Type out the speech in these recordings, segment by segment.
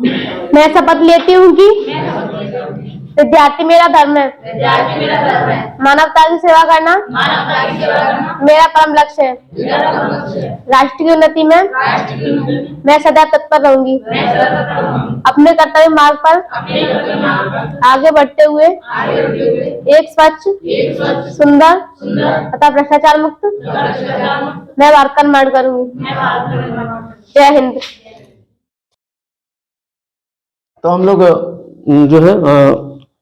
मैं शपथ लेती हूँ कि विद्यार्थी मेरा धर्म है। मानवता की सेवा करना मेरा परम लक्ष्य है। राष्ट्र की उन्नति में मैं सदा तत्पर रहूंगी। अपने कर्तव्य मार्ग पर आगे बढ़ते हुए एक स्वच्छ, सुंदर तथा भ्रष्टाचार मुक्त मैं भारत का निर्माण करूंगी। जय हिंद। तो हम लोग जो है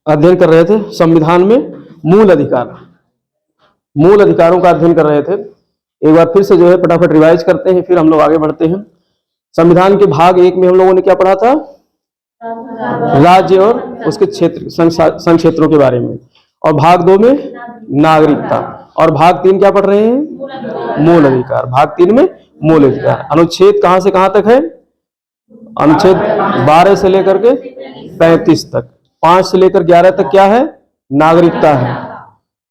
अध्ययन कर रहे थे संविधान में मूल अधिकार, मूल अधिकारों का अध्ययन कर रहे थे। एक बार फिर से जो है फटाफट रिवाइज करते हैं, फिर हम लोग आगे बढ़ते हैं। संविधान के भाग 1 में हम लोगों ने क्या पढ़ा था? राज्य और उसके क्षेत्र, संघ क्षेत्रों के बारे में। और भाग 2 में नागरिकता। और भाग 3 क्या पढ़ रहे हैं? मूल अधिकार। भाग 3 में मूल अधिकार। अनुच्छेद कहां से कहां तक है? अनुच्छेद 12 से लेकर के 35 तक। 5 से लेकर 11 तक क्या है? नागरिकता है।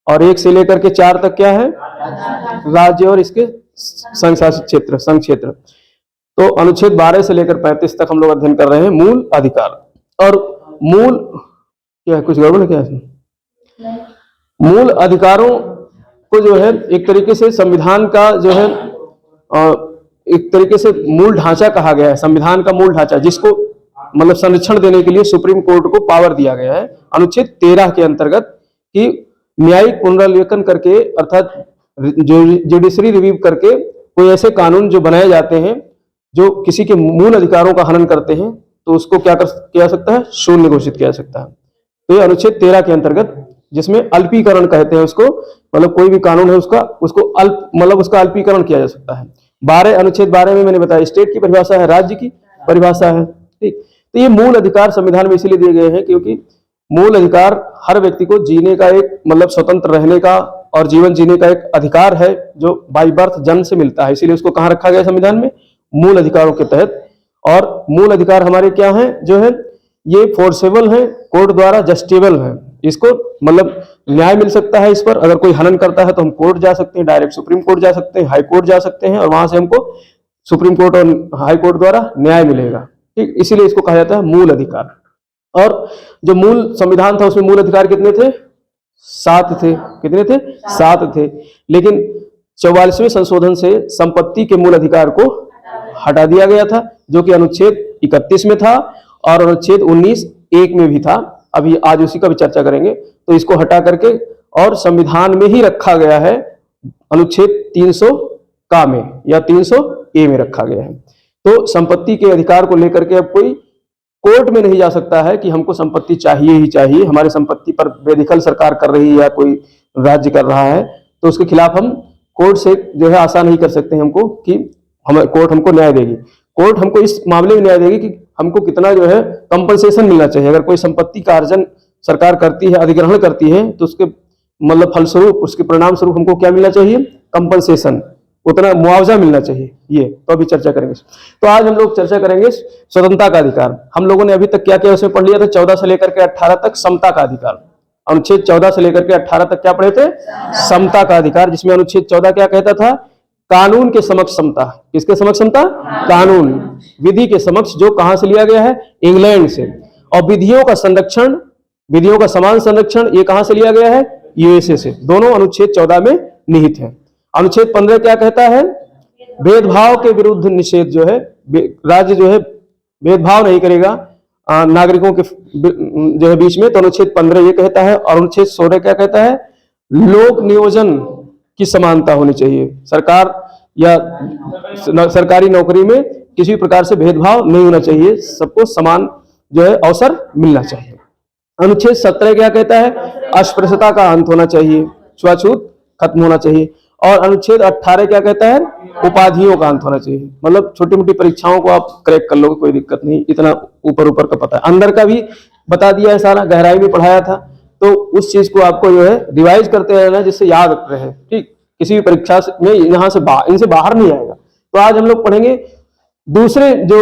और 1 से लेकर के 4 तक क्या है? राज्य और इसके संघ शासित क्षेत्र, संघ क्षेत्र। तो अनुच्छेद 12 से लेकर 35 तक हम लोग अध्ययन कर रहे हैं मूल अधिकार। और मूल क्या, कुछ गड़बड़ है क्या इसमें? मूल अधिकारों को जो है एक तरीके से संविधान का जो है एक तरीके से मूल ढांचा कहा गया है। संविधान का मूल ढांचा, जिसको मतलब संरक्षण देने के लिए सुप्रीम कोर्ट को पावर दिया गया है अनुच्छेद 13 के अंतर्गत, कि न्यायिक पुनरावलोकन करके, अर्थात जुडिशरी रिव्यू करके कोई ऐसे कानून जो बनाए जाते हैं जो किसी के मूल अधिकारों का हनन करते हैं, तो उसको क्या किया सकता है? शून्य घोषित किया सकता है। तो ये अनुच्छेद 13 के अंतर्गत, जिसमें अल्पीकरण कहते हैं उसको, मतलब कोई भी कानून है उसको अल्प, मतलब उसका अल्पीकरण किया जा सकता है। 12 अनुच्छेद 12 में मैंने बताया स्टेट की परिभाषा है, राज्य की परिभाषा है। ठीक, तो ये मूल अधिकार संविधान में इसलिए दिए गए हैं क्योंकि मूल अधिकार हर व्यक्ति को जीने का एक, मतलब स्वतंत्र रहने का और जीवन जीने का एक अधिकार है, जो बाय बर्थ जन्म से मिलता है। इसीलिए उसको कहां रखा गया संविधान में? मूल अधिकारों के तहत। और मूल अधिकार हमारे क्या हैं? जो है ये फोर्सेबल है, कोर्ट द्वारा जस्टिबल है। इसको मतलब न्याय मिल सकता है इस पर। अगर कोई हनन करता है तो हम कोर्ट जा सकते हैं, डायरेक्ट सुप्रीम कोर्ट जा सकते हैं, हाई कोर्ट जा सकते हैं, और वहां से हमको सुप्रीम कोर्ट और हाई कोर्ट द्वारा न्याय मिलेगा। ठीक, इसीलिए इसको कहा जाता है मूल अधिकार। और जो मूल संविधान था उसमें मूल अधिकार कितने थे? 7 थे। कितने थे? 7 थे। लेकिन 44वें संशोधन से संपत्ति के मूल अधिकार को हटा दिया गया था, जो कि अनुच्छेद 31 में था और अनुच्छेद 19(1) में भी था। अभी आज उसी का भी चर्चा करेंगे। तो इसको हटा करके और संविधान में ही रखा गया है, अनुच्छेद 300 का में या 300(a) में रखा गया है। तो संपत्ति के अधिकार को लेकर के अब कोई कोर्ट में नहीं जा सकता है कि हमको संपत्ति चाहिए ही चाहिए, हमारी संपत्ति पर बेदखल सरकार कर रही है या कोई राज्य कर रहा है, तो उसके खिलाफ हम कोर्ट से जो है आशा नहीं कर सकते हमको कि कोर्ट हमको न्याय देगी। कोर्ट हमको इस मामले में न्याय देगी कि हमको कितना जो है कंपनसेशन मिलना चाहिए। अगर कोई संपत्ति का अर्जन सरकार करती है, अधिग्रहण करती है, तो उसके मतलब फलस्वरूप, उसके परिणाम स्वरूप हमको क्या मिलना चाहिए? कंपनसेशन, उतना मुआवजा मिलना चाहिए। ये तो अभी चर्चा करेंगे। तो आज हम लोग चर्चा करेंगे स्वतंत्रता का अधिकार। हम लोगों ने अभी तक क्या क्या उसमें पढ़ लिया था? 14 से लेकर के 18 तक समता का अधिकार। अनुच्छेद 14 से लेकर के 18 तक क्या पढ़े थे? समता का अधिकार, जिसमें अनुच्छेद 14 क्या कहता था? कानून के समक्ष समता। किसके समक्ष समता? कानून, विधि के समक्ष, जो कहां से लिया गया है? इंग्लैंड से। और विधियों का संरक्षण, विधियों का समान संरक्षण, ये कहां से लिया गया है? यूएसए से। दोनों अनुच्छेद 14 में निहित है। अनुच्छेद 15 क्या कहता है? भेदभाव के विरुद्ध निषेध, जो है राज्य जो है भेदभाव नहीं करेगा नागरिकों के जो है बीच में, तो अनुच्छेद 15 ये कहता है। और अनुच्छेद 16 क्या कहता है? लोक नियोजन की समानता होनी चाहिए। सरकार या सरकारी नौकरी में किसी प्रकार से भेदभाव नहीं होना चाहिए, सबको समान जो है अवसर मिलना चाहिए। अनुच्छेद 17 क्या कहता है? अस्पृश्यता का अंत होना चाहिए, छुआछूत खत्म होना चाहिए। और अनुच्छेद 18 क्या कहता है? उपाधियों का अंत होना चाहिए। मतलब छोटी मोटी परीक्षाओं को आप क्रैक कर लोगे, कोई दिक्कत नहीं, इतना ऊपर ऊपर का पता है। अंदर का भी बता दिया है, सारा गहराई में पढ़ाया था, तो उस चीज को आपको जो है रिवाइज करते रहना, जिससे याद रहे। ठीक, किसी भी परीक्षा में यहाँ से इनसे बाहर नहीं आएगा। तो आज हम लोग पढ़ेंगे दूसरे जो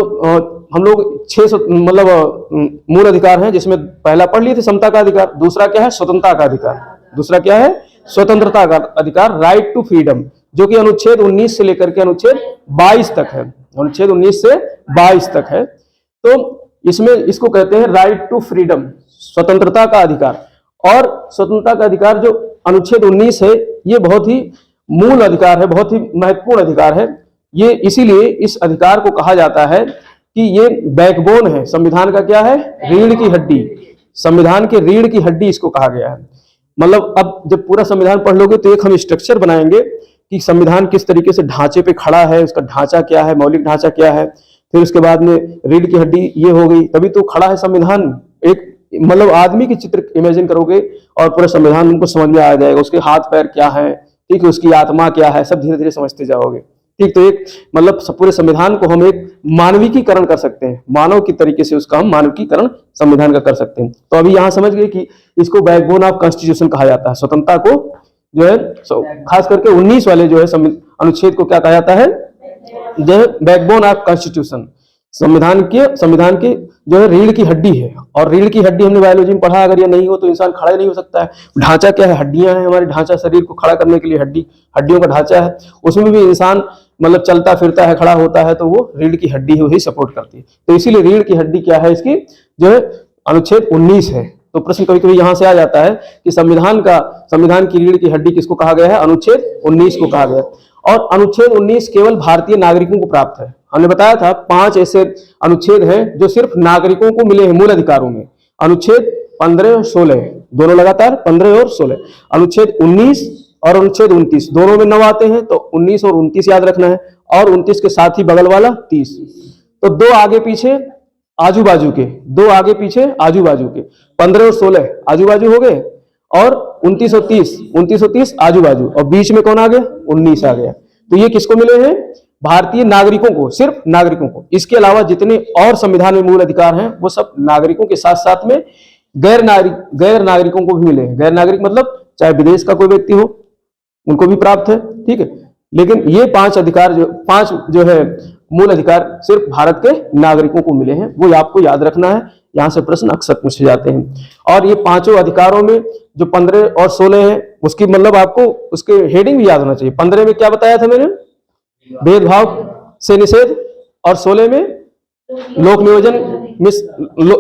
हम लोग 6 मतलब मूल अधिकार हैं, जिसमें पहला पढ़ लिए थे समता का अधिकार। दूसरा क्या है? स्वतंत्रता का अधिकार। दूसरा क्या है? स्वतंत्रता का अधिकार, राइट टू फ्रीडम, जो कि अनुच्छेद 19 से लेकर के अनुच्छेद 22 तक है। अनुच्छेद 19 से 22 तक है। तो इसमें इसको कहते हैं राइट टू फ्रीडम, स्वतंत्रता का अधिकार। और स्वतंत्रता का अधिकार जो अनुच्छेद 19 है, ये बहुत ही मूल अधिकार है, बहुत ही महत्वपूर्ण अधिकार है। ये इसीलिए इस अधिकार को कहा जाता है कि ये बैकबोन है संविधान का। क्या है? रीढ़ की हड्डी। संविधान के रीढ़ की हड्डी इसको कहा गया है। मतलब अब जब पूरा संविधान पढ़ लोगे तो एक हम स्ट्रक्चर बनाएंगे कि संविधान किस तरीके से ढांचे पे खड़ा है, उसका ढांचा क्या है, मौलिक ढांचा क्या है, फिर उसके बाद में रीढ़ की हड्डी ये हो गई, तभी तो खड़ा है संविधान। एक मतलब आदमी की चित्र इमेजिन करोगे और पूरा संविधान उनको समझ में आ जाएगा, उसके हाथ पैर क्या है, ठीक है, उसकी आत्मा क्या है, सब धीरे धीरे समझते जाओगे। ठीक, तो एक मतलब पूरे संविधान को हम एक मानविकीकरण कर सकते हैं, मानव की तरीके से उसका हम मानविकीकरण संविधान का कर सकते हैं। तो अभी यहाँ समझ गए कि इसको बैकबोन ऑफ कॉन्स्टिट्यूशन कहा जाता है। स्वतंत्रता को जो है खास करके 19 वाले जो है अनुच्छेद को क्या कहा जाता है? जो है बैकबोन ऑफ कॉन्स्टिट्यूशन, संविधान की जो है रीढ़ की हड्डी है। और रीढ़ की हड्डी हमने बायोलॉजी में पढ़ा, अगर ये नहीं हो तो इंसान खड़ा ही नहीं हो सकता है। ढांचा क्या है? हड्डियां हैं, हमारे ढांचा शरीर को खड़ा करने के लिए हड्डियों का ढांचा है। उसमें भी इंसान मतलब चलता फिरता है, खड़ा होता है, तो वो रीढ़ की हड्डी ही सपोर्ट करती है। तो इसीलिए रीढ़ की हड्डी क्या है इसकी? जो है अनुच्छेद 19 है। तो प्रश्न कभी कभी यहां से आ जाता है कि संविधान की रीढ़ की हड्डी किसको कहा गया है? अनुच्छेद 19 को कहा गया है। और अनुच्छेद 19 केवल भारतीय नागरिकों को प्राप्त है। हमने बताया था 5 ऐसे अनुच्छेद हैं जो सिर्फ नागरिकों को मिले हैं मूल अधिकारों में। अनुच्छेद 15 और 16 दोनों लगातार 15 और 16, अनुच्छेद 19 और अनुच्छेद 29 दोनों में 9 आते हैं, तो 19 और 29 याद रखना है। और 29 के साथ ही बगल वाला 30, तो दो आगे पीछे आजू बाजू के, 15 और 16 आजू बाजू हो गए, और 29 और 30 आजू बाजू, और बीच में कौन आ गया? 19 आ गया। तो ये किसको मिले हैं? भारतीय नागरिकों को, सिर्फ नागरिकों को। इसके अलावा जितने और संविधान में मूल अधिकार हैं वो सब नागरिकों के साथ साथ में गैर नागरिकों को भी मिले हैं। गैर नागरिक मतलब चाहे विदेश का कोई व्यक्ति हो, उनको भी प्राप्त है। ठीक है, लेकिन ये 5 अधिकार जो है मूल अधिकार सिर्फ भारत के नागरिकों को मिले हैं, वो आपको याद रखना है। यहां से प्रश्न अक्सर पूछे जाते हैं। और ये 5 अधिकारों में जो 15 और 16 है, उसकी मतलब आपको उसके हेडिंग भी याद होना चाहिए। 15 में क्या बताया था मैंने? भेदभाव से निषेध, और 16 में लोक नियोजन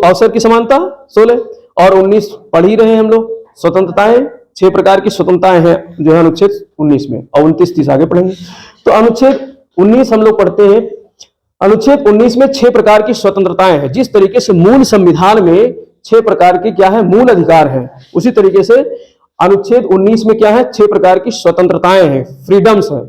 अवसर की समानता 16, और 19 पढ़ ही रहे हैं हम लोग, स्वतंत्रताएं, 6 प्रकार की स्वतंत्रताएं हैं जो है अनुच्छेद 19 में, और 29 30 आगे पढ़ेंगे। तो अनुच्छेद 19 हम लोग पढ़ते हैं। अनुच्छेद 19 में 6 प्रकार की स्वतंत्रताएं हैं। जिस तरीके से मूल संविधान में 6 प्रकार की क्या है? मूल अधिकार है, उसी तरीके से अनुच्छेद 19 में क्या है? 6 प्रकार की स्वतंत्रताएं हैं, फ्रीडम्स हैं,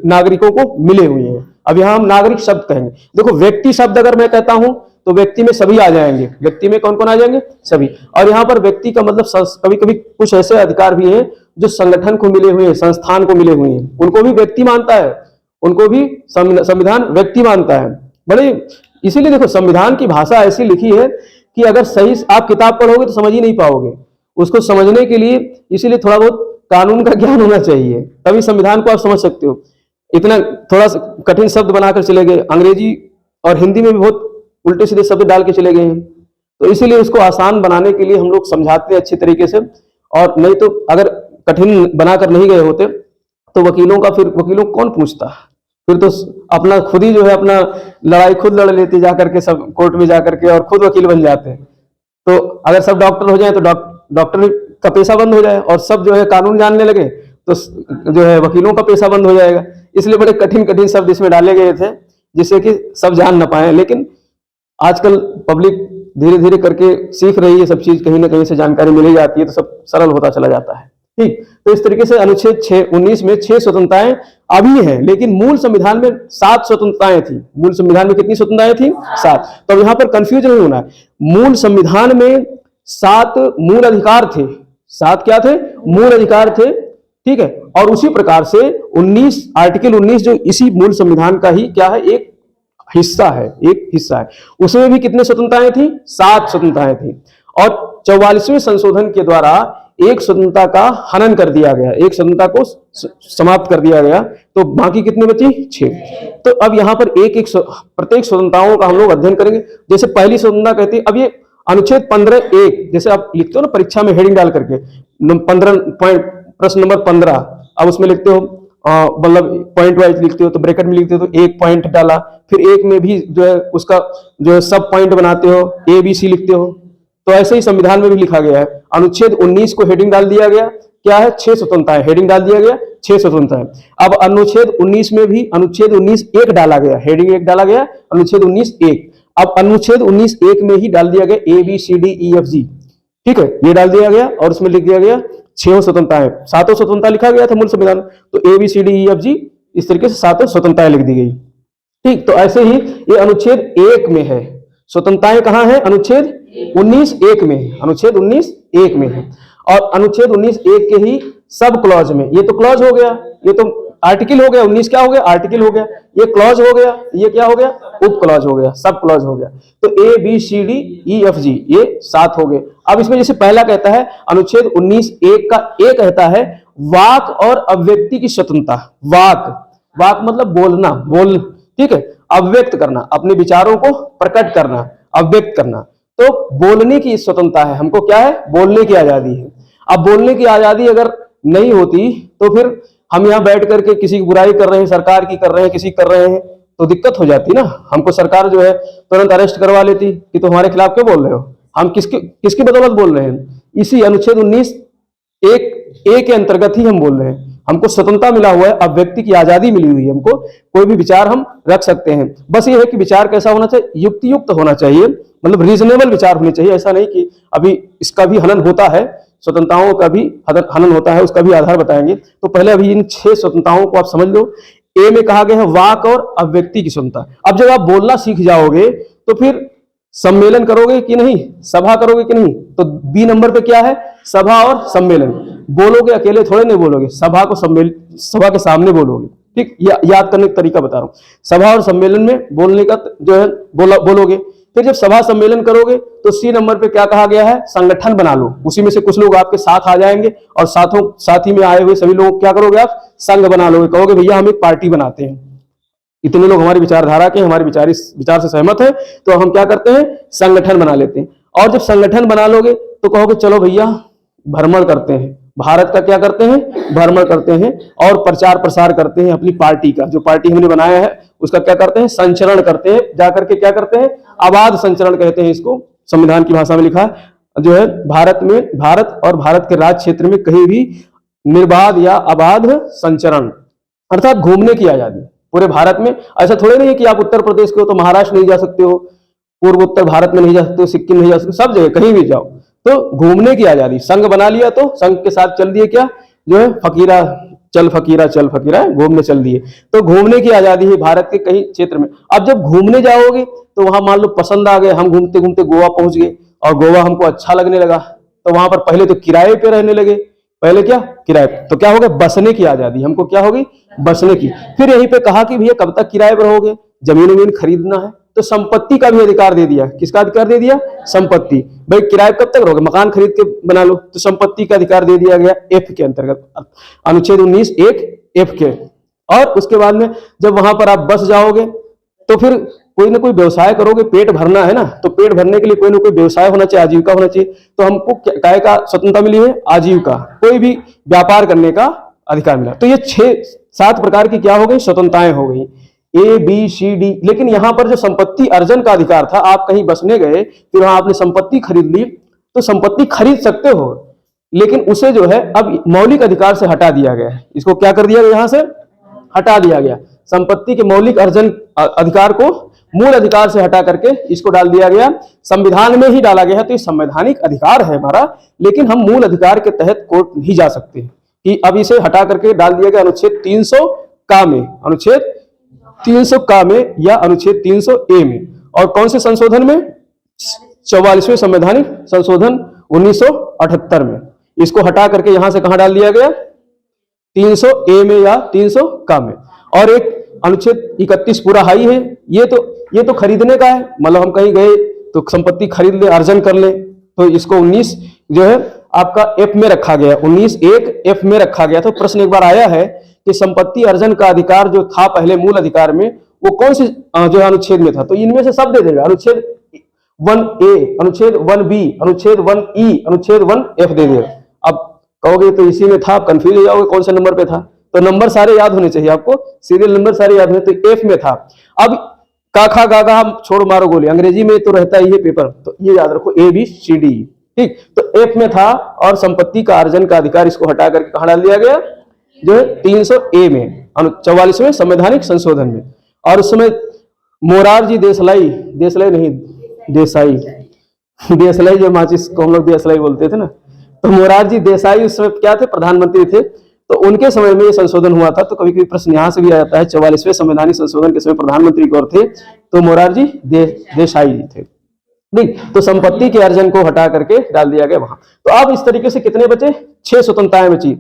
नागरिकों को मिले हुए हैं। अब यहां हम नागरिक शब्द कहेंगे। देखो, व्यक्ति शब्द अगर मैं कहता हूं तो व्यक्ति में सभी आ जाएंगे। व्यक्ति में कौन कौन आ जाएंगे? सभी। और यहां पर व्यक्ति का मतलब कभी कभी कुछ ऐसे अधिकार भी हैं जो संगठन को मिले हुए हैं, संस्थान को मिले हुए हैं, उनको भी व्यक्ति मानता है, उनको भी संविधान व्यक्ति मानता है। बड़े इसीलिए देखो, संविधान की भाषा ऐसी लिखी है कि अगर सही आप किताब पढ़ोगे तो समझ ही नहीं पाओगे। उसको समझने के लिए इसीलिए थोड़ा बहुत कानून का ज्ञान होना चाहिए, तभी संविधान को आप समझ सकते हो। इतना थोड़ा कठिन शब्द बनाकर चले गए, अंग्रेजी और हिंदी में भी बहुत उल्टे सीधे शब्द डाल के चले गए हैं। तो इसीलिए उसको आसान बनाने के लिए हम लोग समझाते हैं अच्छी तरीके से। और नहीं तो अगर कठिन बनाकर नहीं गए होते तो वकीलों को कौन पूछता? फिर तो अपना खुद ही जो है अपना लड़ाई खुद लड़ लेते जाकर के, सब कोर्ट में जाकर के, और खुद वकील बन जाते हैं। तो अगर सब डॉक्टर हो जाए तो डॉक्टर का पेशा बंद हो जाए, और सब जो है कानून जानने लगे तो जो है वकीलों का पेशा बंद हो जाएगा। इसलिए बड़े कठिन शब्द इसमें डाले गए थे जिससे कि सब जान ना पाए। लेकिन आजकल पब्लिक धीरे धीरे करके सीख रही है सब चीज, कहीं ना कहीं से जानकारी मिल जाती है, तो सब सरल होता चला जाता है। ठीक, तो इस तरीके से अनुच्छेद 19 में 6 स्वतंत्रताएं अभी हैं, लेकिन मूल संविधान में 7 स्वतंत्रताएं थी। मूल संविधान में कितनी स्वतंत्रताएं थी? 7। तो यहाँ पर कंफ्यूज नहीं होना है। मूल संविधान में 7 मूल अधिकार थे। 7 क्या थे? मूल अधिकार थे। ठीक है, और उसी प्रकार से आर्टिकल 19 जो इसी मूल संविधान का ही क्या है? एक हिस्सा है। उसमें भी कितने स्वतंत्रताएं थी? 7 स्वतंत्रताएं थी। और 44वें संशोधन के द्वारा एक स्वतंत्रता का हनन कर दिया गया, एक स्वतंत्रता को समाप्त कर दिया गया, तो बाकी कितनी बची? 6। तो अब यहाँ पर प्रत्येक स्वतंत्रताओं का हम लोग अध्ययन करेंगे। जैसे पहली स्वतंत्रता कहती है, अब ये अनुच्छेद 15(1) जैसे आप लिखते हो ना परीक्षा में हेडिंग डाल करके, 15 प्रश्न नंबर 15, अब उसमें लिखते हो मतलब पॉइंट वाइज लिखते हो तो ब्रैकेट में लिखते हो तो एक पॉइंट डाला, फिर एक में भी जो है उसका जो है सब पॉइंट बनाते हो, ABC लिखते हो। तो ऐसे ही संविधान में भी लिखा गया है। अनुच्छेद 19 को हेडिंग डाल दिया गया, क्या है, 6 स्वतंत्रताएं, हेडिंग डाल दिया गया 6 स्वतंत्रताएं। अब अनुच्छेद 19 में भी अनुच्छेद 19 एक डाला गया, हेडिंग एक डाला गया, अनुच्छेद 19 एक। अब अनुच्छेद 19 एक में ही डाल दिया गया ABCDEFG, ठीक है, ये डाल दिया गया और उसमें लिख दिया गया 6 स्वतंत्रताएं। 7 स्वतंत्रता लिखा गया था मूल संविधान, तो ABCDEFG इस तरीके से 7 स्वतंत्रताएं लिख दी गई। ठीक, तो ऐसे ही ये अनुच्छेद 1 में है, स्वतंत्रताएं कहां है, अनुच्छेद 19 एक में है, अनुच्छेद 19 एक में है। और अनुच्छेद 19 एक के ही सब क्लॉज में, ये तो क्लॉज हो गया, ये तो आर्टिकल हो गया, 19 क्या हो गया, आर्टिकल हो गया, ये क्लॉज हो गया, ये क्या हो गया, उप क्लॉज हो गया, सब क्लॉज हो गया। तो ABCDEFG ये 7 हो गए। अब इसमें जैसे पहला कहता है अनुच्छेद 19 एक का एक कहता है वाक और अभिव्यक्ति की स्वतंत्रता। वाक मतलब बोलना, ठीक है, अभिव्यक्त करना, अपने विचारों को प्रकट करना, अभिव्यक्त करना, तो बोलने की स्वतंत्रता है। हमको क्या है, बोलने की आजादी है। अब बोलने की आजादी अगर नहीं होती तो फिर हम यहाँ बैठ करके किसी की बुराई कर रहे हैं, सरकार की कर रहे हैं, किसी कर रहे हैं, तो दिक्कत हो जाती ना। हमको सरकार जो है तुरंत अरेस्ट करवा लेती कि तुम हमारे खिलाफ क्यों बोल रहे हो, हम किसकी बदौलत बोल रहे हैं, इसी अनुच्छेद 19 एक के अंतर्गत ही हम बोल रहे हैं। हमको स्वतंत्रता मिला हुआ है, अभिव्यक्ति की आजादी मिली हुई है, हमको कोई भी विचार हम रख सकते हैं। बस ये है कि विचार कैसा होना चाहिए, युक्तियुक्त होना चाहिए, मतलब रीजनेबल विचार होने चाहिए। ऐसा नहीं कि अभी इसका भी हनन होता है, स्वतंत्रताओं का भी हनन होता है, उसका भी आधार बताएंगे। तो पहले अभी इन 6 स्वतंत्रताओं को आप समझ लो। ए में कहा गया है वाक और अभिव्यक्ति की स्वतंत्रता। अब जब आप बोलना सीख जाओगे तो फिर सम्मेलन करोगे कि नहीं, सभा करोगे कि नहीं। तो बी नंबर पे क्या है, सभा और सम्मेलन। बोलोगे अकेले थोड़े नहीं बोलोगे, सभा के सामने बोलोगे। ठीक, याद करने का तरीका बता रहा हूं। सभा और सम्मेलन में बोलने का जो है बोलोगे। फिर जब सभा सम्मेलन करोगे तो सी नंबर पे क्या कहा गया है, संगठन बना लो। उसी में से कुछ लोग आपके साथ आ जाएंगे और साथी में आए हुए सभी लोग क्या करोगे, आप संघ बना लोगे। कहोगे भैया हम एक पार्टी बनाते हैं, इतने लोग हमारी विचारधारा के, हमारे विचार से सहमत है, तो हम क्या करते हैं, संगठन बना लेते हैं। और जब संगठन बना लोगे तो कहोगे चलो भैया भ्रमण करते हैं, भारत का क्या करते हैं, भ्रमण करते हैं और प्रचार प्रसार करते हैं अपनी पार्टी का। जो पार्टी हमने बनाया है उसका क्या करते हैं, संचरण करते हैं। जाकर के क्या करते हैं, अबाध संचरण कहते हैं इसको, संविधान की भाषा में लिखा है जो है, भारत और भारत के राज्य क्षेत्र में कहीं भी निर्बाध या अबाध संचरण, अर्थात घूमने की आजादी पूरे भारत में। ऐसा थोड़े नहीं है कि आप उत्तर प्रदेश के हो तो महाराष्ट्र नहीं जा सकते हो, पूर्व उत्तर भारत में नहीं जा सकते हो, सिक्किम नहीं जा सकते, सब जगह कहीं भी जाओ। तो घूमने की आजादी, संघ बना लिया तो संघ के साथ चल दिए, क्या जो है फकीरा चल फकीरा घूमने चल दिए। तो घूमने की आजादी है भारत के कई क्षेत्र में। अब जब घूमने जाओगे तो वहां मान लो पसंद आ गए, हम घूमते घूमते गोवा पहुंच गए और गोवा हमको अच्छा लगने लगा, तो वहां पर पहले तो किराए पे रहने लगे। पहले क्या, किराए, तो क्या हो गया, बसने की आजादी, हमको क्या होगी, बसने की। फिर यहीं पे कहा कि भैया कब तक किराए पर रहोगे, जमीन खरीदना है, तो संपत्ति का भी अधिकार दे दिया। किसका अधिकार दे दिया, संपत्ति। भाई किराए कब तक रहोगे, मकान खरीद के बना लो, तो संपत्ति का अधिकार दे दिया गया एफ के अंतर्गत, अनुच्छेद 19 एक एफ के। और उसके बाद में जब वहां पर आप बस जाओगे तो फिर कोई ना कोई व्यवसाय करोगे, पेट भरना है ना, तो पेट भरने के लिए कोई ना कोई व्यवसाय होना चाहिए, आजीविका होना चाहिए। तो हमको काय का स्वतंत्रता मिली है, आजीविका, कोई भी व्यापार करने का अधिकार मिला। तो ये 6-7 प्रकार की क्या हो गई, स्वतंत्रताएं हो गई, ABCD। लेकिन यहां पर जो संपत्ति अर्जन का अधिकार था, आप कहीं बसने गए फिर वहां आपने संपत्ति खरीद ली, तो संपत्ति खरीद सकते हो, लेकिन उसे जो है अब मौलिक अधिकार से हटा दिया गया है। इसको क्या कर दिया गया, यहां से हटा दिया गया। संपत्ति के मौलिक अर्जन अधिकार को मूल अधिकार से हटा करके इसको डाल दिया गया, संविधान में ही डाला गया है। तो ये संवैधानिक अधिकार है हमारा, लेकिन हम मूल अधिकार के तहत कोर्ट नहीं जा सकते कि अब इसे हटा करके डाल दिया गया अनुच्छेद 300 का में, अनुच्छेद 300 का में या अनुच्छेद 300 ए में। और कौन से संशोधन में, 44वें संवैधानिक संशोधन 1978 में। इसको हटा करके यहां से कहां डाल दिया गया, 300 ए में या 300 का में। और एक अनुच्छेद 31 पूरा हाई है, ये तो खरीदने का है, मतलब हम कहीं गए तो संपत्ति खरीद ले, अर्जन कर ले, तो इसको 19 जो है आपका एफ में रखा गया, 19 एक एफ में रखा गया। तो प्रश्न एक बार आया है कि संपत्ति अर्जन का अधिकार जो था पहले मूल अधिकार में, वो कौन सी जो है अनुच्छेद में था, तो इनमें से सब दे देगा, अनुच्छेद 1A, अनुच्छेद 1B, अनुच्छेद 1E, अनुच्छेद 1F दे देगा। अब कहोगे तो इसी में था, कंफ्यूज हो जाओगे कौन से नंबर पे था, तो नंबर सारे याद होने चाहिए आपको, सीरियल नंबर सारे याद होने। तो एफ में था। अब काखा गागा हम छोड़ मारो गोली, अंग्रेजी में तो रहता ही है पेपर, तो ये याद रखो ABCD। ठीक, तो एफ में था और संपत्ति का अर्जन का अधिकार इसको हटा करके कहां डाल दिया गया, जो है 300A में 44वें संवैधानिक संशोधन में। और उस समय मोरारजी देसाई, देसाई नहीं देसाई, देसाई जो माचिस को हम लोग देसाई बोलते थे ना, तो मोरारजी देसाई उस समय क्या थे, प्रधानमंत्री थे। तो उनके समय में ये संशोधन हुआ था। तो कभी कभी प्रश्न यहाँ से भी आ जाता है, 44वें संवैधानिक संशोधन के समय प्रधानमंत्री कौन थे, तो मोरारजी देसाई जी थे। ठीक, तो संपत्ति के अर्जन को हटा करके डाल दिया गया वहां। तो अब इस तरीके से कितने बचे, 6 स्वतंत्रताएं बची।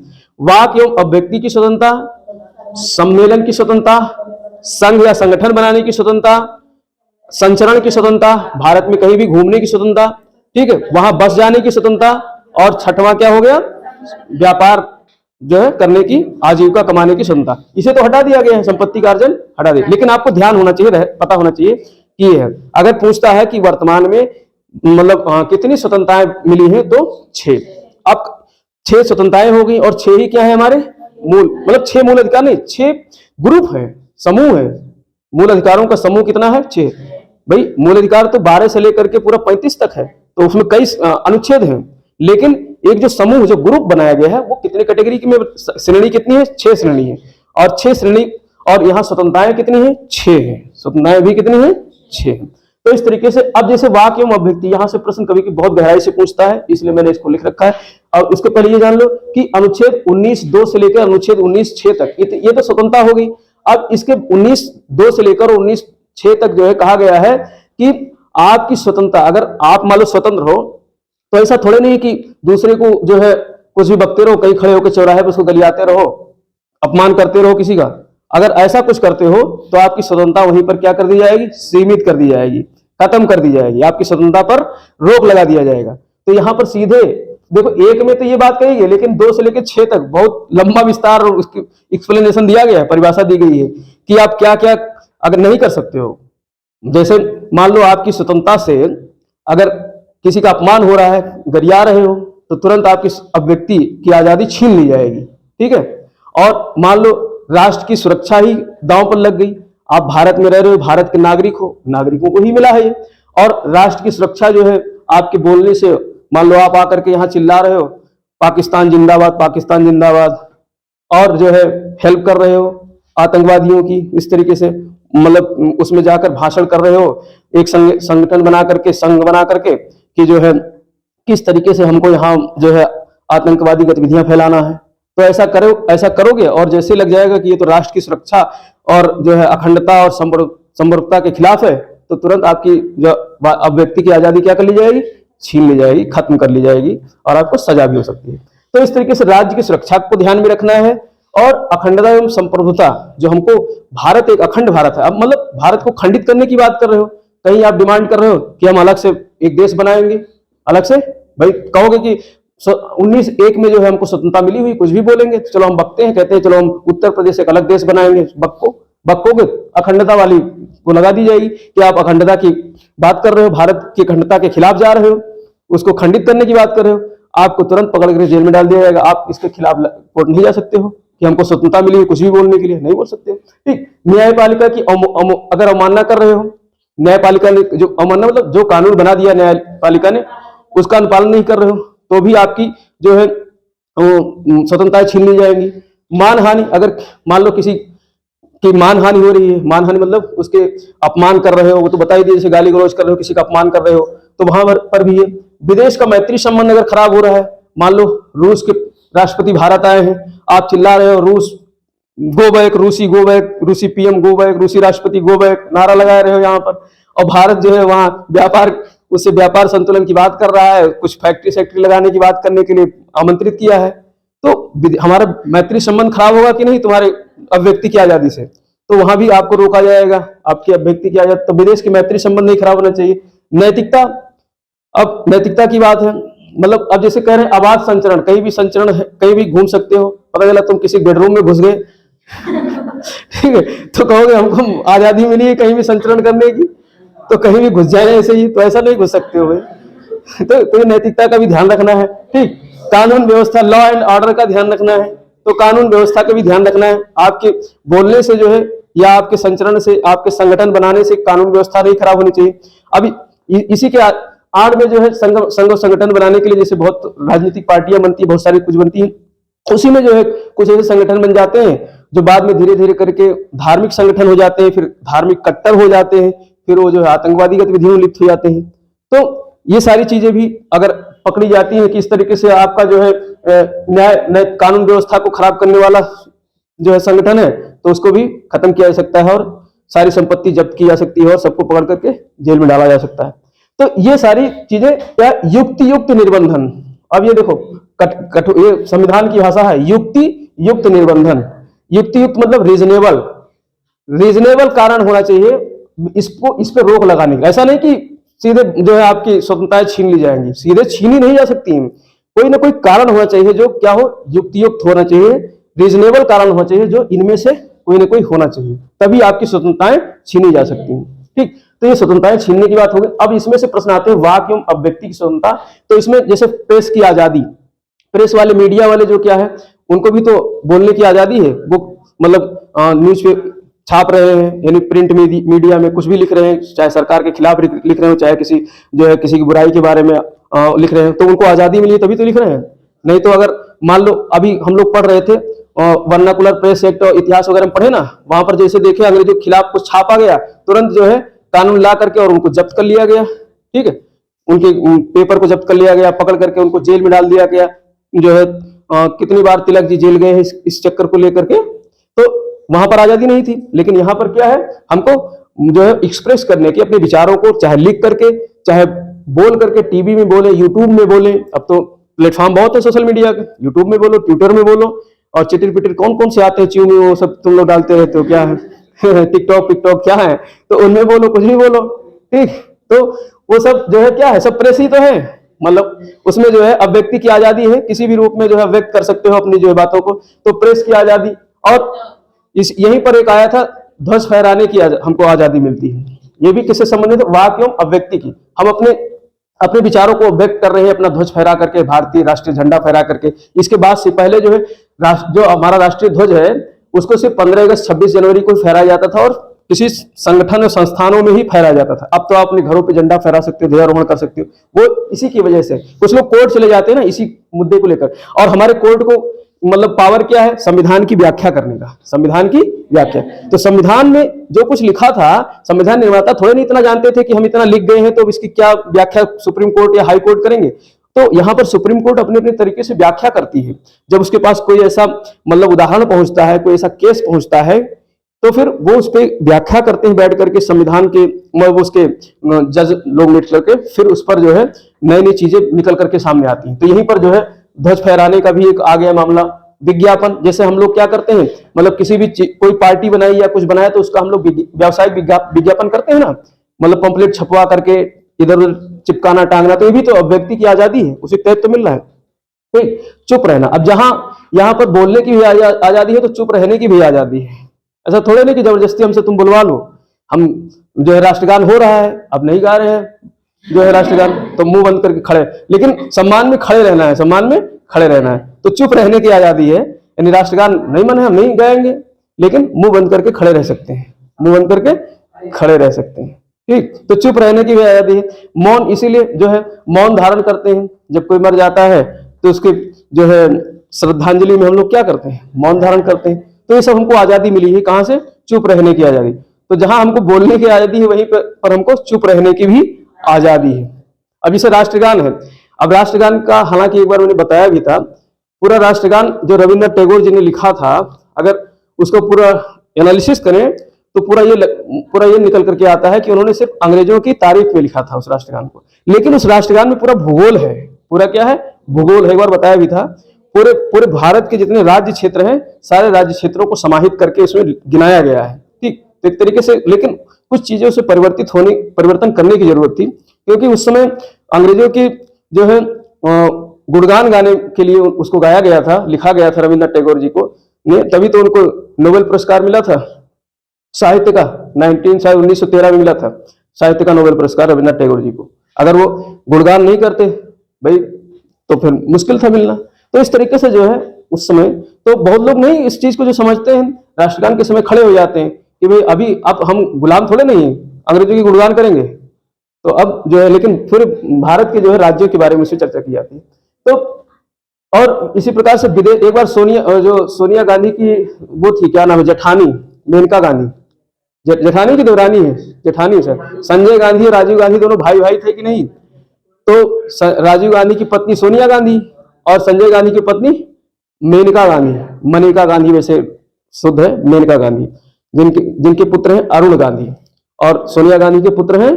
वाक एवं अभिव्यक्ति की स्वतंत्रता, सम्मेलन की स्वतंत्रता, संघ या संगठन बनाने की स्वतंत्रता, संचरण की स्वतंत्रता, भारत में कहीं भी घूमने की स्वतंत्रता, ठीक है, वहां बस जाने की स्वतंत्रता, और छठवां क्या हो गया, व्यापार जो है करने की, आजीविका कमाने की स्वतंत्रता। इसे तो हटा दिया गया है, संपत्ति का अर्जन हटा दिया। लेकिन आपको ध्यान होना चाहिए, पता होना चाहिए कि ये है, अगर पूछता है कि वर्तमान में मतलब कितनी स्वतंत्रताएं मिली हैं, तो 6। अब 6 स्वतंत्रताएं हो गई, और 6 ही क्या है हमारे मूल, मतलब 6 मूल अधिकार नहीं, 6 ग्रुप है, समूह है। मूल अधिकारों का समूह कितना है, 6। भाई मूल अधिकार तो 12 से लेकर के पूरा 35 तक है, तो उसमें कई अनुच्छेद हैं। लेकिन एक जो समूह, जो ग्रुप बनाया गया है, वो कितने कैटेगरी की में, श्रेणी कितनी है, 6 श्रेणी है। और 6 श्रेणी, और यहाँ स्वतंत्रताएं कितनी है, 6 है। स्वतंत्रताएं भी कितनी है, 6 है। तो इस तरीके से अब जैसे वाक्य एवं अभिव्यक्ति, यहाँ से प्रश्न कभी की बहुत गहराई से पूछता है, इसलिए मैंने इसको लिख रखा है। और उसके पहले ये जान लो कि अनुच्छेद 19(2) से लेकर अनुच्छेद 19(6) तक, ये तो स्वतंत्रता हो गई। अब इसके 19(2) से लेकर 19(6) तक जो है कहा गया है कि आपकी स्वतंत्रता, अगर आप मान लो स्वतंत्र हो, तो ऐसा थोड़े नहीं कि दूसरे को जो है कुछ भी बकते रहो, कहीं खड़े होकर चौराहे पर उसको गलियाते रहो, अपमान करते रहो किसी का। अगर ऐसा कुछ करते हो तो आपकी स्वतंत्रता वहीं पर क्या कर दी जाएगी, सीमित कर दी जाएगी, खत्म कर दी जाएगी, आपकी स्वतंत्रता पर रोक लगा दिया जाएगा। तो यहां पर सीधे देखो, 1 में तो ये बात कही गई, लेकिन 2 से लेकर 6 तक बहुत लंबा विस्तार और उसकी एक्सप्लेनेशन दिया गया है, परिभाषा दी गई है कि आप क्या क्या अगर नहीं कर सकते हो। जैसे मान लो आपकी स्वतंत्रता से अगर किसी का अपमान हो रहा है, गरिया रहे हो, तो तुरंत आपकी अभिव्यक्ति की आजादी छीन ली जाएगी। ठीक है, और मान लो राष्ट्र की सुरक्षा ही दांव पर लग गई, आप भारत में रह रहे हो, भारत के नागरिक हो, नागरिकों को ही मिला है ये, और राष्ट्र की सुरक्षा जो है आपके बोलने से, मान लो आप आकर के यहाँ चिल्ला रहे हो पाकिस्तान जिंदाबाद, पाकिस्तान जिंदाबाद, और जो है हेल्प कर रहे हो आतंकवादियों की, इस तरीके से मतलब उसमें जाकर भाषण कर रहे हो, एक संगठन बना करके, संघ बना करके, कि जो है किस तरीके से हमको यहाँ जो है आतंकवादी गतिविधियां फैलाना है। तो ऐसा करोगे, और जैसे लग जाएगा कि ये तो राष्ट्र की सुरक्षा और जो है अखंडता और संप्रभुता के खिलाफ है, तो तुरंत आपकी जो अभिव्यक्ति की आजादी क्या कर ली जाएगी, छीन ली जाएगी, खत्म कर ली जाएगी, और आपको सजा भी हो सकती है। तो इस तरीके से राज्य की सुरक्षा को ध्यान में रखना है, और अखंडता एवं संप्रभुता, जो हमको भारत एक अखंड भारत है। अब मतलब भारत को खंडित करने की बात कर रहे हो, कहीं आप डिमांड कर रहे हो कि हम अलग से एक देश बनाएंगे, अलग से, भाई कहोगे कि 19(1) में जो है हमको स्वतंत्रता मिली हुई, कुछ भी बोलेंगे, तो चलो हम बकते हैं, कहते हैं चलो हम उत्तर प्रदेश एक अलग देश बनाएंगे, बक्कोगे, अखंडता वाली को लगा दी जाएगी कि आप अखंडता की बात कर रहे हो, भारत की अखंडता के खिलाफ जा रहे हो, उसको खंडित करने की बात कर रहे हो, आपको तुरंत पकड़ कर जेल में डाल दिया जाएगा। आप इसके खिलाफ कोर्ट नहीं जा सकते हो कि हमको स्वतंत्रता मिली, कुछ भी बोलने के लिए नहीं बोल सकते। ठीक, न्यायपालिका की अगर अवमानना कर रहे हो, न्यायपालिका ने जो अवमानना मतलब जो कानून बना दिया न्यायपालिका ने, उसका अनुपालन नहीं कर रहे हो, तो भी आपकी जो है स्वतंत्रता छीन ली जाएगी। मानहानि, अगर मान लो किसी की मानहानि हो रही है, मानहानि मतलब उसके अपमान कर रहे हो, वो तो बता ही दिया, जैसे गाली गलौज कर रहे हो, किसी का अपमान कर रहे हो, तो वहां पर भी है। विदेश का मैत्री संबंध अगर खराब हो रहा है, मान लो रूस के राष्ट्रपति भारत आए हैं, आप चिल्ला रहे हो रूस गो बैक, रूसी गो बैक, रूसी पीएम गो बैक, रूसी राष्ट्रपति गो बैक, नारा लगा रहे हो यहाँ पर, और भारत जो है वहां उससे व्यापार संतुलन की बात कर रहा है, कुछ फैक्ट्री लगाने की बात करने के लिए आमंत्रित किया है, तो हमारा मैत्री संबंध खराब होगा कि नहीं तुम्हारे अभिव्यक्ति की आजादी से, तो वहां भी आपको रोका जाएगा, आपकी अभिव्यक्ति की आजादी। तो विदेश की मैत्री संबंध नहीं खराब होना चाहिए। नैतिकता, अब नैतिकता की बात है, मतलब अब जैसे कह रहे हैं आवाज संचरण, कहीं भी संचरण है, कहीं भी घूम सकते हो, पता चला तुम किसी बेडरूम में घुस गए ठीक है, तो कहोगे हमको आजादी मिली है कहीं भी संचरण करने की, तो कहीं भी घुस जाए ऐसे ही, तो ऐसा नहीं घुस सकते हो भाई। तो नैतिकता का भी ध्यान रखना है। ठीक, कानून व्यवस्था, लॉ एंड ऑर्डर का ध्यान रखना है। तो कानून व्यवस्था का भी ध्यान रखना है। आपके बोलने से जो है या आपके संचरण से, आपके संगठन बनाने से कानून व्यवस्था नहीं खराब होनी चाहिए। अभी इसी के आड़ में जो है संघ और संगठन बनाने के लिए जैसे बहुत राजनीतिक पार्टियां बनती है, बहुत सारी कुछ बनती है, उसी में जो है कुछ ऐसे संगठन बन जाते हैं जो बाद में धीरे धीरे करके धार्मिक संगठन हो जाते हैं, फिर धार्मिक कट्टर हो जाते हैं, फिर वो जो है आतंकवादी गतिविधियों में लिप्त हो जाते हैं। तो ये सारी चीजें भी अगर पकड़ी जाती हैं कि इस तरीके से आपका जो है न्याय कानून व्यवस्था को खराब करने वाला जो है संगठन है, तो उसको भी खत्म किया जा सकता है और सारी संपत्ति जब्त की जा सकती है और सबको पकड़ करके जेल में डाला जा सकता है। तो ये सारी चीजें क्या, युक्ति युक्त निर्बंधन। अब ये देखो ये संविधान की भाषा है, युक्ति युक्त निर्बंधन। युक्ति युक्त मतलब रीजनेबल कारण होना चाहिए इसको, इस पे रोक लगाने का। ऐसा नहीं कि सीधे जो है आपकी स्वतंत्रताएं छीन ली जाएंगी, सीधे छीनी नहीं जा सकती। कोई ना कोई कारण होना चाहिए जो क्या हो, युक्ति युक्त होना चाहिए, रीजनेबल कारण होना चाहिए, जो इनमें से कोई ना कोई होना चाहिए, तभी आपकी स्वतंत्रताएं छीनी जा सकती हैं। ठीक, तो ये स्वतंत्रताएं छीनने की बात हो गई। अब इसमें से प्रश्न आते हैं वाक एवं अभिव्यक्ति की स्वतंत्रता। तो इसमें जैसे प्रेस की आजादी, प्रेस वाले, मीडिया वाले जो क्या है, उनको भी तो बोलने की आजादी है। वो मतलब न्यूज पे छाप रहे हैं, यानी प्रिंट मीडिया में कुछ भी लिख रहे हैं, चाहे सरकार के खिलाफ लिख रहे हो, चाहे किसी जो है किसी की बुराई के बारे में लिख रहे हैं, तो उनको आजादी मिली तभी तो लिख रहे हैं। नहीं तो अगर मान लो अभी हम लोग पढ़ रहे थे वर्नाकुलर प्रेस एक्ट और इतिहास वगैरह में पढ़े ना, वहां पर जैसे देखे अंग्रेजों के खिलाफ कुछ छापा गया, तुरंत जो है कानून ला करके और उनको जब्त कर लिया गया। ठीक है, उनके पेपर को जब्त कर लिया गया, पकड़ करके उनको जेल में डाल दिया गया। जो है कितनी बार तिलक जी जेल गए हैं इस चक्कर को लेकर के। तो वहां पर आजादी नहीं थी, लेकिन यहाँ पर क्या है, हमको जो है एक्सप्रेस करने की अपने विचारों को, चाहे लिख करके, चाहे बोल करके, टीवी में बोले, यूट्यूब में बोले। अब तो प्लेटफॉर्म बहुत है सोशल मीडिया के, यूट्यूब में बोलो, ट्विटर में बोलो, और चिटिर पिटिर कौन कौन से आते हैं, च्यू में वो सब तुम लोग डालते रहते हो, क्या है टिकटॉक क्या है, तो उनमें बोलो, कुछ भी बोलो। ठीक, तो वो सब जो है क्या है, सब प्रेस ही तो है। मतलब उसमें जो है अभिव्यक्ति की आजादी है, किसी भी रूप में जो है व्यक्त कर सकते हो अपनी जो है बातों को, तो प्रेस की आजादी। और यहीं पर एक आया था, ध्वज फहराने की हमको आजादी मिलती है। ये भी किससे संबंधित है, वाक एवं अभिव्यक्ति की। हम अपने विचारों को व्यक्त कर रहे हैं, अपना ध्वज फहरा करके, भारतीय राष्ट्रीय झंडा फहरा करके। इसके बाद से पहले जो है जो हमारा राष्ट्रीय ध्वज है, उसको सिर्फ 15 अगस्त 26 जनवरी को फहराया जाता था और किसी संगठन और संस्थानों में ही फहराया जाता था। अब तो आप अपने घरों पे झंडा फहरा सकते हो, ध्वजारोहण कर सकते हो। वो इसी की वजह से कुछ लोग कोर्ट चले जाते हैं ना इसी मुद्दे को लेकर। और हमारे कोर्ट को मतलब पावर क्या है, संविधान की व्याख्या करने का, संविधान की व्याख्या। तो संविधान में जो कुछ लिखा था, संविधान निर्माता थोड़े नहीं इतना जानते थे कि हम इतना लिख गए हैं तो इसकी क्या व्याख्या सुप्रीम कोर्ट या हाई कोर्ट करेंगे। तो यहाँ पर सुप्रीम कोर्ट अपने अपने तरीके से व्याख्या करती है। जब उसके पास कोई ऐसा मतलब उदाहरण पहुंचता है, कोई ऐसा केस पहुंचता है, तो फिर वो उस पर व्याख्या करते हैं बैठ करके, संविधान के मतलब उसके जज लोग मिल करके, फिर उस पर जो है नई नई चीजें निकल करके सामने आती हैं। तो यहीं पर जो है ध्वज फहराने का भी एक आ गया मामला। विज्ञापन, जैसे हम लोग क्या करते हैं, मतलब किसी भी कोई पार्टी बनाई या कुछ बनाया तो उसका हम लोग व्यावसायिक विज्ञापन करते हैं ना, मतलब पंपलेट छपवा करके इधर उधर चिपकाना, टांगना। तो ये भी तो अभिव्यक्ति की आजादी है, उसे तहत तो मिल रहा है। ठीक, चुप रहना। अब जहां यहाँ पर बोलने की भी आजादी है, तो चुप रहने की भी आजादी है। ऐसा थोड़े नहीं कि जबरदस्ती हमसे तुम बुलवा लो। हम जो है राष्ट्रगान हो रहा है, अब नहीं गा रहे हैं जो है राष्ट्रगान, तो मुंह बंद करके खड़े, लेकिन सम्मान में खड़े रहना है, सम्मान में खड़े रहना है। तो चुप रहने की आजादी है, यानी राष्ट्रगान नहीं मन है, हम नहीं गाएंगे, लेकिन मुंह बंद करके खड़े रह सकते हैं, मुंह बंद करके खड़े रह सकते हैं। ठीक, तो चुप रहने की भी आजादी है। मौन, इसीलिए जो है मौन धारण करते हैं। जब कोई मर जाता है तो उसके जो है श्रद्धांजलि में हम लोग क्या करते हैं, मौन धारण करते हैं। तो ये सब हमको आजादी मिली है, कहां से, चुप रहने की आजादी। तो जहां हमको बोलने की आजादी है, वहीं पर हमको चुप रहने की भी आजादी है। अब जैसे राष्ट्रगान है, अब राष्ट्रगान का हालांकि एक बार मैंने बताया भी था, पूरा राष्ट्रगान जो रविन्द्रनाथ टैगोर जी ने लिखा था, अगर उसको पूरा एनालिसिस करें तो पूरा ये निकल करके आता है कि उन्होंने सिर्फ अंग्रेजों की तारीफ में लिखा था उस राष्ट्रगान को। लेकिन उस राष्ट्रगान में पूरा भूगोल है, पूरा क्या है, भूगोल है। एक बार बताया भी था, पूरे भारत के जितने राज्य क्षेत्र हैं, सारे राज्य क्षेत्रों को समाहित करके उसमें गिनाया गया है। ठीक, तो एक तरीके से, लेकिन कुछ चीजों से परिवर्तन करने की जरूरत थी, क्योंकि उस समय अंग्रेजों की जो है गुणगान गाने के लिए उसको गाया गया था, लिखा गया था रविन्द्रनाथ टैगोर जी को ने, तभी तो उनको नोबेल पुरस्कार मिला था साहित्य का, 1913 में मिला था साहित्य का नोबेल पुरस्कार रविन्द्रनाथ टैगोर जी को। अगर वो गुणगान नहीं करते भाई तो फिर मुश्किल था मिलना। तो इस तरीके से जो है उस समय, तो बहुत लोग नहीं इस चीज को जो समझते हैं, राष्ट्रगान के समय खड़े हो जाते हैं कि भाई अभी अब हम गुलाम थोड़े नहीं है, अंग्रेजों की गुणगान करेंगे। तो अब जो है, लेकिन फिर भारत के जो है राज्यों के बारे में से चर्चा की जाती है। तो और इसी प्रकार से विदेश, एक बार सोनिया गांधी की वो थी, क्या नाम है, जेठानी, मेनका गांधी, जेठानी की दौरानी है, जेठानी सर, संजय गांधी और राजीव गांधी दोनों भाई भाई थे कि नहीं। तो राजीव गांधी की पत्नी सोनिया गांधी और संजय गांधी की पत्नी मेनका गांधी, मनेका गांधी वैसे शुद्ध है, मेनका गांधी, जिनके पुत्र हैं अरुण गांधी, और सोनिया गांधी के पुत्र हैं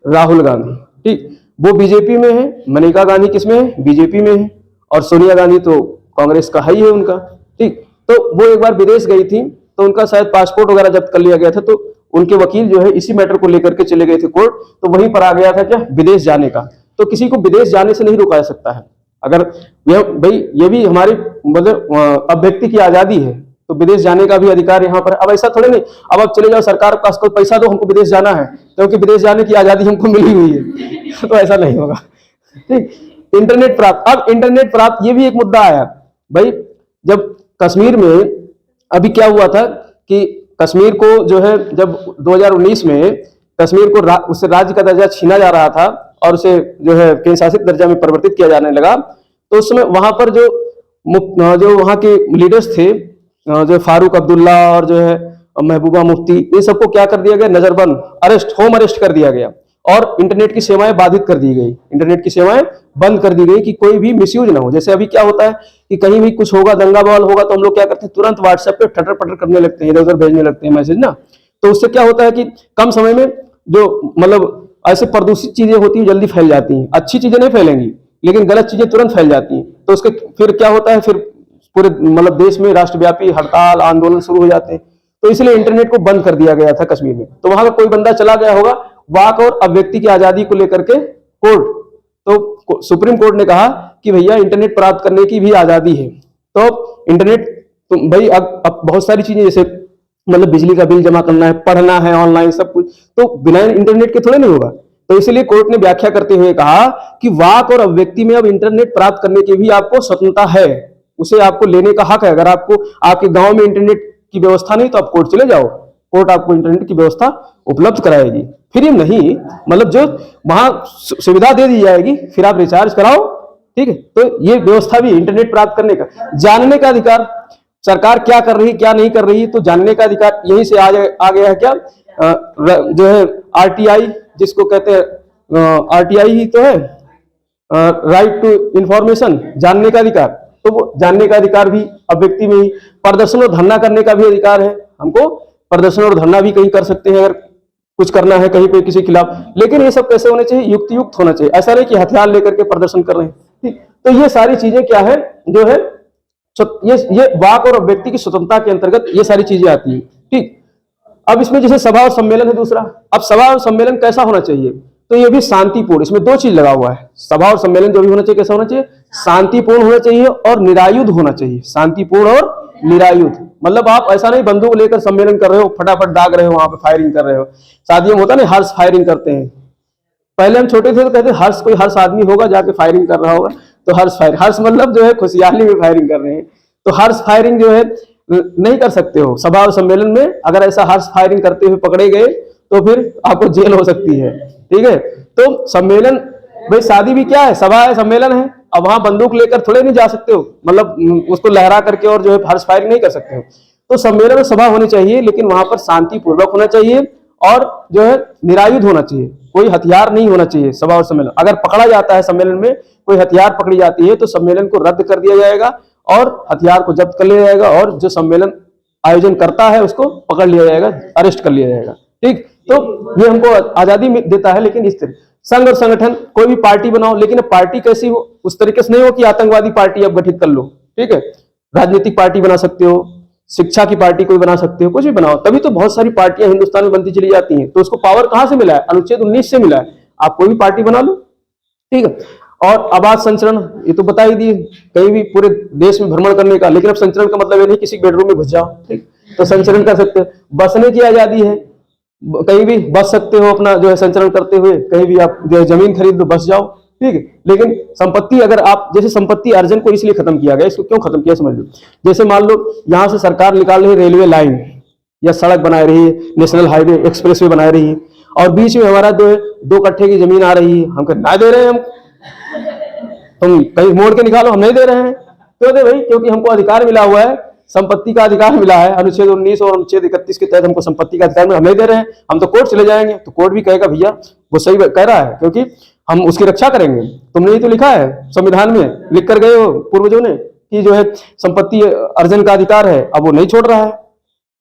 राहुल गांधी। ठीक, वो बीजेपी में है, मनेका गांधी किसमें है, बीजेपी में है, और सोनिया गांधी तो कांग्रेस का ही है उनका। ठीक, तो वो एक बार विदेश गई थी, तो उनका शायद पासपोर्ट वगैरह जब्त कर लिया गया था, तो उनके वकील जो है इसी मैटर को लेकर के चले गए थे कोर्ट, तो वहीं पर आ गया था क्या, विदेश जाने का। तो किसी को विदेश जाने से नहीं रोका जा सकता है, अगर यह भाई ये भी हमारी मतलब अभिव्यक्ति की आजादी है, तो विदेश जाने का भी अधिकार यहाँ पर है। अब ऐसा थोड़े नहीं, अब आप चले जाओ सरकार के पास, कोई पैसा दो हमको विदेश जाना है, क्योंकि विदेश जाने की आजादी हमको मिली हुई है तो ऐसा नहीं होगा। ठीक, इंटरनेट प्राप्त, अब इंटरनेट प्राप्त ये भी एक मुद्दा आया भाई। जब कश्मीर में अभी क्या हुआ था कि कश्मीर को जो है, जब 2019 में कश्मीर को उससे राज्य का दर्जा छीना जा रहा था और उसे जो है केंद्र शासित दर्जा में परिवर्तित किया जाने लगा, तो उस समय वहां पर जो वहां के लीडर्स थे, जो फारूक अब्दुल्ला और जो है महबूबा मुफ्ती, इन सबको क्या कर दिया गया, नजरबंद, अरेस्ट, होम अरेस्ट कर दिया गया, और इंटरनेट की सेवाएं बाधित कर दी गई, इंटरनेट की सेवाएं बंद कर दी गई कि कोई भी मिसयूज ना हो। जैसे अभी क्या होता है कि कहीं भी कुछ होगा, दंगा बवाल होगा, तो हम लोग क्या करते हैं, तुरंत व्हाट्सएप पे ठटर पटर करने लगते हैं, इधर उधर भेजने लगते हैं मैसेज ना। तो उससे क्या होता है कि कम समय में जो मतलब ऐसे प्रदूषित चीजें होती हैं जल्दी फैल जाती हैं, अच्छी चीजें नहीं फैलेंगी लेकिन गलत चीजें तुरंत फैल जाती हैं। तो उसके फिर क्या होता है, फिर पूरे मतलब देश में राष्ट्रव्यापी हड़ताल आंदोलन शुरू हो जाते हैं। तो इसलिए इंटरनेट को बंद कर दिया गया था कश्मीर में। तो वहां का कोई बंदा चला गया होगा, वाक और अभिव्यक्ति की आजादी को लेकर के कोर्ट, तो सुप्रीम कोर्ट ने कहा कि भैया इंटरनेट प्राप्त करने की भी आजादी है। तो इंटरनेट तो भाई अब बहुत सारी चीजें, जैसे मतलब बिजली का बिल जमा करना है, पढ़ना है ऑनलाइन, सब कुछ तो बिना इंटरनेट के थोड़े नहीं होगा। तो इसलिए कोर्ट ने व्याख्या करते हुए कहा कि वाक और अभिव्यक्ति में अब इंटरनेट प्राप्त करने की भी आपको स्वतंत्रता है, उसे आपको लेने का हक है। अगर आपको आपके गांव में इंटरनेट की व्यवस्था नहीं तो आप कोर्ट चले जाओ, कोर्ट आपको इंटरनेट की व्यवस्था उपलब्ध कराएगी, फ्री नहीं, मतलब जो वहां सुविधा दे दी जाएगी, फिर आप रिचार्ज कराओ। ठीक है, तो ये व्यवस्था भी इंटरनेट प्राप्त करने का, जानने का अधिकार, सरकार क्या कर रही क्या नहीं कर रही, तो जानने का अधिकार यहीं से आ गया है। क्या जो है आरटीआई, जिसको कहते हैं आरटीआई ही तो है, राइट टू इंफॉर्मेशन, जानने का अधिकार। तो वो जानने का अधिकार भी अभिव्यक्ति में ही, प्रदर्शन और धरना करने का भी अधिकार है, हमको प्रदर्शन और धरना भी कहीं कर सकते हैं अगर कुछ करना है कहीं पे किसी के खिलाफ। लेकिन ये सब कैसे होने चाहिए, युक्त युक्त होना चाहिए, ऐसा नहीं कि हथियार लेकर के प्रदर्शन कर रहे हैं। ठीक, तो ये सारी चीजें क्या है, जो है ये वाक और अभिव्यक्ति की स्वतंत्रता के अंतर्गत ये सारी चीजें आती है। ठीक, अब इसमें जैसे सभा और सम्मेलन है दूसरा। अब सभा और सम्मेलन कैसा होना चाहिए, तो ये भी शांतिपूर्ण, इसमें दो चीज लगा हुआ है। सभा और सम्मेलन जो भी होना चाहिए कैसा होना चाहिए, शांतिपूर्ण होना चाहिए और निरायुध होना चाहिए। शांतिपूर्ण और निरायुध मतलब आप ऐसा नहीं बंदूक लेकर सम्मेलन कर रहे हो, फटाफट दाग रहे हो, वहां पे फायरिंग कर रहे हो। शादियों में होता है ना, हर्ष फायरिंग करते हैं। पहले हम छोटे थे तो कहते हर्ष, कोई हर्ष आदमी होगा जाके फायरिंग कर रहा होगा, तो हर्ष फायरिंग, हर्ष मतलब जो है खुशहाली में फायरिंग कर रहे हैं। तो हर्ष फायरिंग जो है नहीं कर सकते हो सभा और सम्मेलन में। अगर ऐसा हर्ष फायरिंग करते हुए पकड़े गए तो फिर आपको जेल हो सकती है। ठीक है, तो सम्मेलन, भाई शादी भी क्या है, सभा है, सम्मेलन है। अब वहां बंदूक लेकर थोड़े नहीं जा सकते हो, मतलब उसको लहरा करके और जो है हर्ष फायरिंग नहीं कर सकते हो। तो सम्मेलन और सभा होनी चाहिए, लेकिन वहां पर शांतिपूर्वक होना चाहिए और जो है निरायुध होना चाहिए, कोई हथियार नहीं होना चाहिए सभा और सम्मेलन। अगर पकड़ा जाता है सम्मेलन में कोई हथियार पकड़ी जाती है तो सम्मेलन को रद्द कर दिया जाएगा और हथियार को जब्त कर लिया जाएगा, और जो सम्मेलन आयोजन करता है उसको पकड़ लिया जाएगा, अरेस्ट कर लिया जाएगा। ठीक, तो ये हमको आजादी देता है। लेकिन इस तरह संघ और संगठन, कोई भी पार्टी बनाओ, लेकिन अब पार्टी कैसी हो, उस तरीके से नहीं हो कि आतंकवादी पार्टी अब गठित कर लो। ठीक है, राजनीतिक पार्टी बना सकते हो, शिक्षा की पार्टी कोई बना सकते हो, कुछ भी बनाओ। तभी तो बहुत सारी पार्टियां हिंदुस्तान में बनती चली जाती हैं। तो उसको पावर कहां से मिला है, अनुच्छेद 19 से मिला है। आप कोई भी पार्टी बना लो। ठीक है, और आवास संचरण ये तो बता ही दिए, कहीं भी पूरे देश में भ्रमण करने का। लेकिन अब संचरण का मतलब ये नहीं किसी बेडरूम में घुस जाओ, ठीक, तो संचरण कर सकते हो। बसने की आजादी है, कहीं भी बस सकते हो अपना जो है संचरण करते हुए, कहीं भी आप जो है जमीन खरीद लो बस जाओ। ठीक है। लेकिन संपत्ति अगर आप, जैसे संपत्ति अर्जन को इसलिए खत्म किया गया, इसको क्यों खत्म किया समझ लो। जैसे मान लो यहाँ से सरकार निकाल रही है रेलवे लाइन या सड़क बना रही है, नेशनल हाईवे एक्सप्रेसवे बना रही है, और बीच में हमारा जो है 2 कट्ठे की जमीन आ रही है, हम ना दे रहे हैं, हम तुम कहीं मोड़ के निकालो, हम नहीं दे रहे हैं। क्यों दे भाई? क्योंकि हमको अधिकार मिला हुआ है, संपत्ति का अधिकार मिला है, अनुच्छेद 19 और अनुच्छेद 31 के तहत हमको संपत्ति का अधिकार मिला, हम नहीं दे रहे हैं, हम तो कोर्ट चले जाएंगे, तो कोर्ट भी कहेगा भैया वो सही कह रहा है, क्योंकि हम उसकी रक्षा करेंगे। तुमने ही तो लिखा है संविधान में, लिख कर गए हो पूर्वजों ने कि जो है संपत्ति अर्जन का अधिकार है, अब वो नहीं छोड़ रहा है।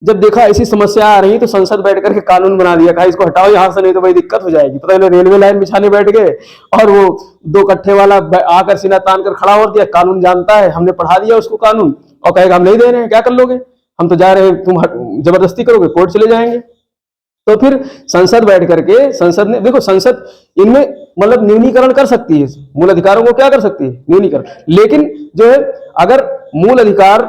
जब देखा ऐसी समस्या आ रही तो संसद बैठ करके कानून बना दिया, कहा इसको हटाओ यहाँ से, नहीं तो भाई दिक्कत हो जाएगी। पता है रेलवे लाइन बिछाने बैठ गए और वो 2 कट्ठे वाला आकर सीना तान कर खड़ा हो दिया, कानून जानता है, हमने पढ़ा दिया उसको कानून, और कहेगा हम नहीं दे रहे हैं, क्या कर लोगे, हम तो जा रहे हैं, तुम जबरदस्ती करोगे, कोर्ट चले जाएंगे। तो फिर संसद बैठ करके, संसद ने देखो, संसद इनमें मतलब न्यूनीकरण कर सकती है, मूल अधिकारों को क्या कर सकती है, न्यूनीकरण। लेकिन जो है अगर मूल अधिकार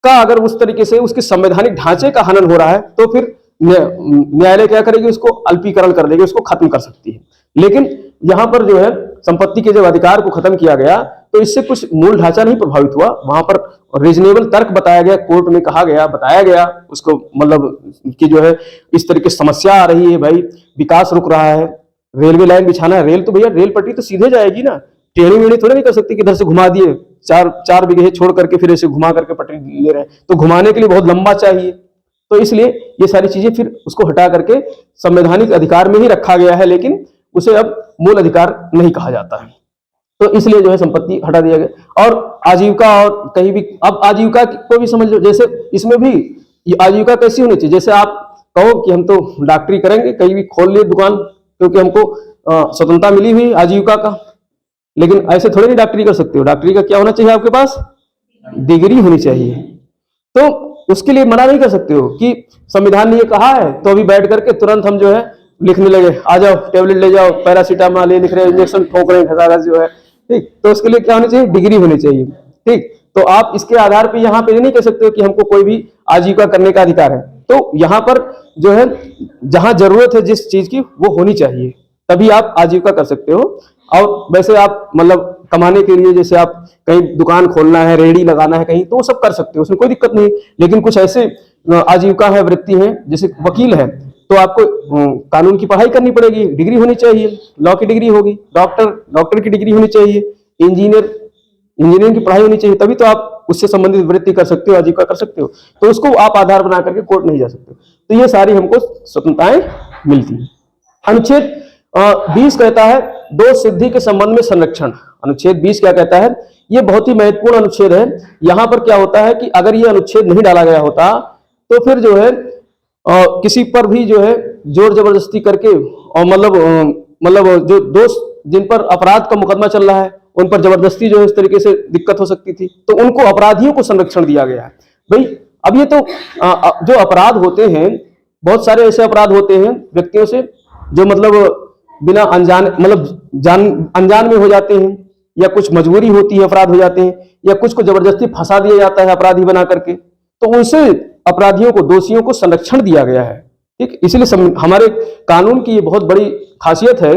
का अगर उस तरीके से उसके संवैधानिक ढांचे का हनन हो रहा है तो फिर न्यायालय क्या करेगी, उसको अल्पीकरण कर देगी, उसको खत्म कर सकती है। लेकिन यहाँ पर जो है संपत्ति के जब अधिकार को खत्म किया गया तो इससे कुछ मूल ढांचा नहीं प्रभावित हुआ, वहां पर रीजनेबल तर्क बताया गया, कोर्ट में कहा गया, बताया गया उसको, मतलब कि जो है इस तरीके की समस्या आ रही है, भाई विकास रुक रहा है, रेलवे लाइन बिछाना है, रेल तो भैया रेल पटरी तो सीधे जाएगी ना, टेढ़ी मेढ़ी थोड़ी नहीं कर सकती कि इधर से घुमा दिए, 4 बीघे छोड़ करके फिर ऐसे घुमा करके पटरी ले रहे हैं, तो घुमाने के लिए बहुत लंबा चाहिए। तो इसलिए ये सारी चीजें फिर उसको हटा करके संवैधानिक अधिकार में ही रखा गया है, लेकिन उसे अब मूल अधिकार नहीं कहा जाता है। तो इसलिए जो है संपत्ति हटा दिया गया। और आजीविका, और कहीं भी अब आजीविका को भी समझ लो, जैसे इसमें भी आजीविका कैसी होनी चाहिए, जैसे आप कहो कि हम तो डॉक्टरी करेंगे, कहीं भी खोल लिए दुकान, क्योंकि हमको स्वतंत्रता मिली हुई आजीविका का, लेकिन ऐसे थोड़ी नहीं डॉक्टरी कर सकते हो। डॉक्टरी का क्या होना चाहिए, आपके पास डिग्री होनी चाहिए। तो उसके लिए मना नहीं कर सकते हो कि संविधान ने ये कहा है, तो अभी बैठ करके तुरंत हम जो है लिखने लगे, आ जाओ टेबलेट ले जाओ, पैरासीटामोल ये लिख रहे हैं, इंजेक्शन ठोक रहे हैं, घसाघस जो है, ठीक। तो उसके लिए क्या होनी चाहिए, डिग्री होनी चाहिए, ठीक। तो आप इसके आधार पे यहाँ पे नहीं कह सकते हो कि हमको कोई भी आजीविका करने का अधिकार है। तो यहाँ पर जो है जहां जरूरत है जिस चीज की, वो होनी चाहिए, तभी आप आजीविका कर सकते हो। और वैसे आप मतलब कमाने के लिए, जैसे आप कहीं दुकान खोलना है, रेहड़ी लगाना है कहीं, तो वो सब कर सकते हो, उसमें कोई दिक्कत नहीं। लेकिन कुछ ऐसे आजीविका है, वृत्ति है, जैसे वकील है, तो आपको कानून की पढ़ाई करनी पड़ेगी, डिग्री होनी चाहिए, लॉ की डिग्री होगी, डॉक्टर की डिग्री होनी चाहिए, इंजीनियरिंग की पढ़ाई होनी चाहिए, तभी तो आप उससे संबंधित वृत्ति कर सकते हो, आजीविका कर सकते हो। तो उसको आप आधार बना करके कोर्ट नहीं जा सकते। तो ये सारी हमको स्वतंत्रताएं मिलती है। अनुच्छेद 20 कहता है 2 सिद्धि के संबंध में संरक्षण। अनुच्छेद 20 क्या कहता है, ये बहुत ही महत्वपूर्ण अनुच्छेद है। यहाँ पर क्या होता है कि अगर ये अनुच्छेद नहीं डाला गया होता तो फिर जो है किसी पर भी जो है जोर जबरदस्ती करके, और मतलब जो दोस्त जिन पर अपराध का मुकदमा चल रहा है उन पर जबरदस्ती जो है इस तरीके से दिक्कत हो सकती थी, तो उनको अपराधियों को संरक्षण दिया गया है। भाई अब ये तो जो अपराध होते हैं, बहुत सारे ऐसे अपराध होते हैं व्यक्तियों से जो मतलब बिना अनजान, मतलब अनजान में हो जाते हैं, या कुछ मजबूरी होती है अपराध हो जाते हैं, या कुछ को जबरदस्ती फंसा दिया जाता है अपराधी बना करके, तो उनसे अपराधियों को, दोषियों को संरक्षण दिया गया है, ठीक। इसलिए हमारे कानून की ये बहुत बड़ी खासियत है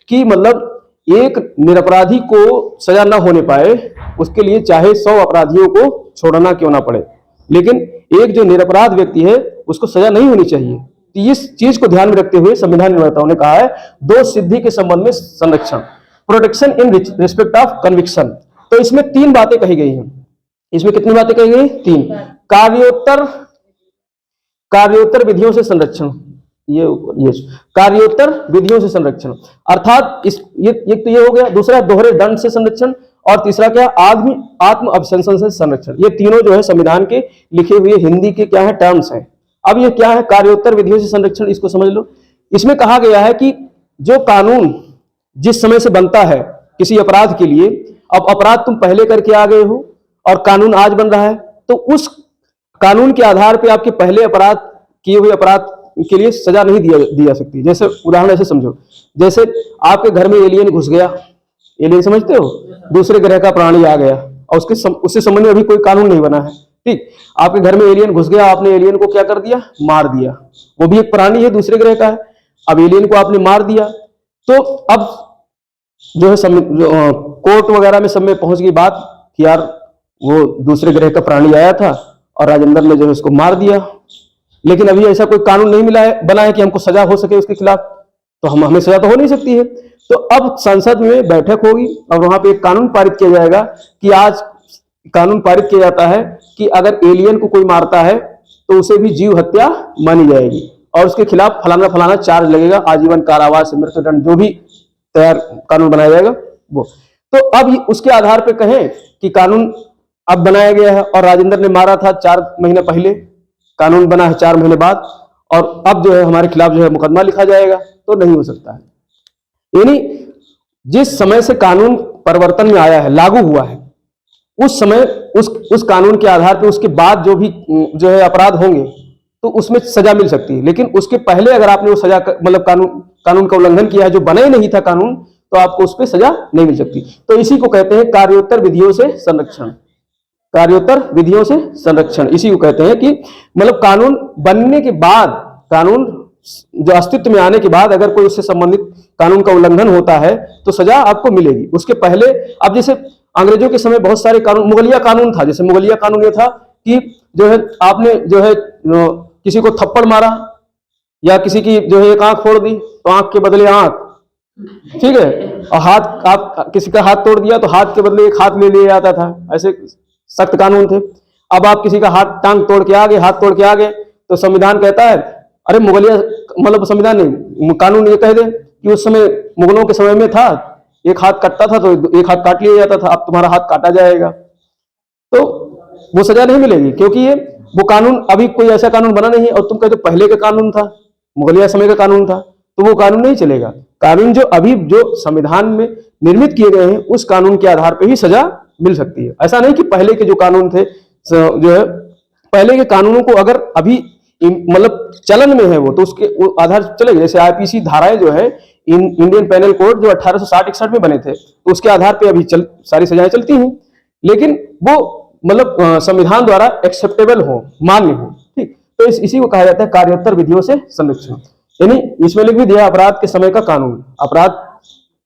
कि मतलब एक निरपराधी को सजा न होने पाए, उसके लिए चाहे 100 अपराधियों को छोड़ना क्यों ना पड़े, लेकिन एक जो निरपराध व्यक्ति है उसको सजा नहीं होनी चाहिए। तो इस चीज को ध्यान में रखते हुए संविधान निर्माताओं ने कहा है 2 सिद्धि के संबंध में संरक्षण, protection in respect of conviction. तो इसमें 3 बातें कही गई हैं। इसमें कितनी बातें कही गई, 3। कार्योत्तर विधियों से संरक्षण, ये कार्योत्तर विधियों से संरक्षण, अर्थात ये तो ये हो गया। दूसरा दोहरे दंड से संरक्षण, और तीसरा क्या, आत्म अभिशंसन से संरक्षण। ये तीनों जो है संविधान के लिखे हुए हिंदी के क्या है, टर्म्स हैं। अब ये क्या है, कार्योत्तर विधियों से संरक्षण, इसको समझ लो। इसमें कहा गया है कि जो कानून जिस समय से बनता है किसी अपराध के लिए, अब अपराध तुम पहले करके आ गए हो और कानून आज बन रहा है, तो उस कानून के आधार पे आपके पहले अपराध किए हुए अपराध के लिए सजा नहीं दी जा सकती। जैसे उदाहरण ऐसे समझो, जैसे आपके घर में एलियन घुस गया, एलियन समझते हो, दूसरे ग्रह का प्राणी आ गया, और उससे संबंध में अभी कोई कानून नहीं बना है, ठीक। आपके घर में एलियन घुस गया, आपने एलियन को क्या कर दिया, मार दिया, वो भी एक प्राणी है, दूसरे ग्रह का है। अब एलियन को आपने मार दिया, तो अब जो है कोर्ट वगैरह में सब में पहुंच गई बात कि यार वो दूसरे ग्रह का प्राणी आया था और राजेंद्र ने जो है उसको मार दिया, लेकिन अभी ऐसा कोई कानून नहीं मिला है बना है कि हमको सजा हो सके उसके खिलाफ, तो हमें सजा तो हो नहीं सकती है। तो अब संसद में बैठक होगी और वहां पे एक कानून पारित किया जाएगा कि आज कानून पारित किया जाता है कि अगर एलियन को कोई मारता है तो उसे भी जीव हत्या मानी जाएगी और उसके खिलाफ फलाना फलाना चार्ज लगेगा, आजीवन कारावास, मृत्युदंड, जो भी तैयार कानून बनाया जाएगा वो। तो अब उसके आधार पर कहें कि कानून अब बनाया गया है और राजेंद्र ने मारा था 4 महीने पहले, कानून बना है 4 महीने बाद, और अब जो है हमारे खिलाफ जो है मुकदमा लिखा जाएगा, तो नहीं हो सकता है। यानी जिस समय से कानून परिवर्तन में आया है, लागू हुआ है, उस समय उस कानून के आधार पर उसके बाद जो भी जो है अपराध होंगे तो उसमें सजा मिल सकती है, लेकिन उसके पहले अगर आपने वो सजा मतलब कानून का उल्लंघन किया है जो बना ही नहीं था कानून, तो आपको उस पर सजा नहीं मिल सकती। तो इसी को कहते हैं कार्योत्तर विधियों से संरक्षण। कार्योत्तर विधियों से संरक्षण इसी को कहते हैं कि मतलब कानून बनने के बाद, कानून जो अस्तित्व में आने के बाद अगर कोई उससे संबंधित कानून का उल्लंघन होता है तो सजा आपको मिलेगी। उसके पहले अब जैसे अंग्रेजों के समय बहुत सारे कानून, मुगलिया कानून था, जैसे मुगलिया कानून ये था कि जो है आपने जो है किसी को थप्पड़ मारा या किसी की जो है एक आंख फोड़ दी तो आंख के बदले आंख, ठीक है, और हाथ, आप किसी का हाथ तोड़ दिया तो हाथ के बदले एक हाथ ले लिया जाता था, ऐसे सख्त कानून थे। अब आप किसी का हाथ, टांग तोड़ के आ गए, हाथ तोड़ के आ गए, तो संविधान कहता है, अरे मुगलिया मतलब संविधान नहीं, कानून ये कह दे कि उस समय मुगलों के समय में था एक हाथ कटता था तो एक हाथ काट लिया जाता था, अब तुम्हारा हाथ काटा जाएगा, तो वो सजा नहीं मिलेगी क्योंकि ये वो कानून, अभी कोई ऐसा कानून बना नहीं है। और तुम कहते हो पहले का कानून था, मुगलिया समय का कानून था, तो वो कानून नहीं चलेगा। कानून जो अभी जो संविधान में निर्मित किए गए हैं उस कानून के आधार पर ही सजा मिल सकती है। ऐसा नहीं कि पहले के जो कानून थे जो है, पहले के कानूनों को अगर अभी मतलब चलन में है वो तो उसके वो आधार चलेगा। जैसे आईपीसी धाराएं जो है इंडियन पेनल कोड जो 1860-61 में बने थे, तो उसके आधार पे अभी सारी सजाएं चलती हैं, लेकिन वो मतलब संविधान द्वारा एक्सेप्टेबल हो, मान्य हो, ठीक। तो इसी को कहा जाता है कार्योत्तर विधियों से संरक्षण। यानी इसमें लिख भी दिया अपराध के समय का कानून, अपराध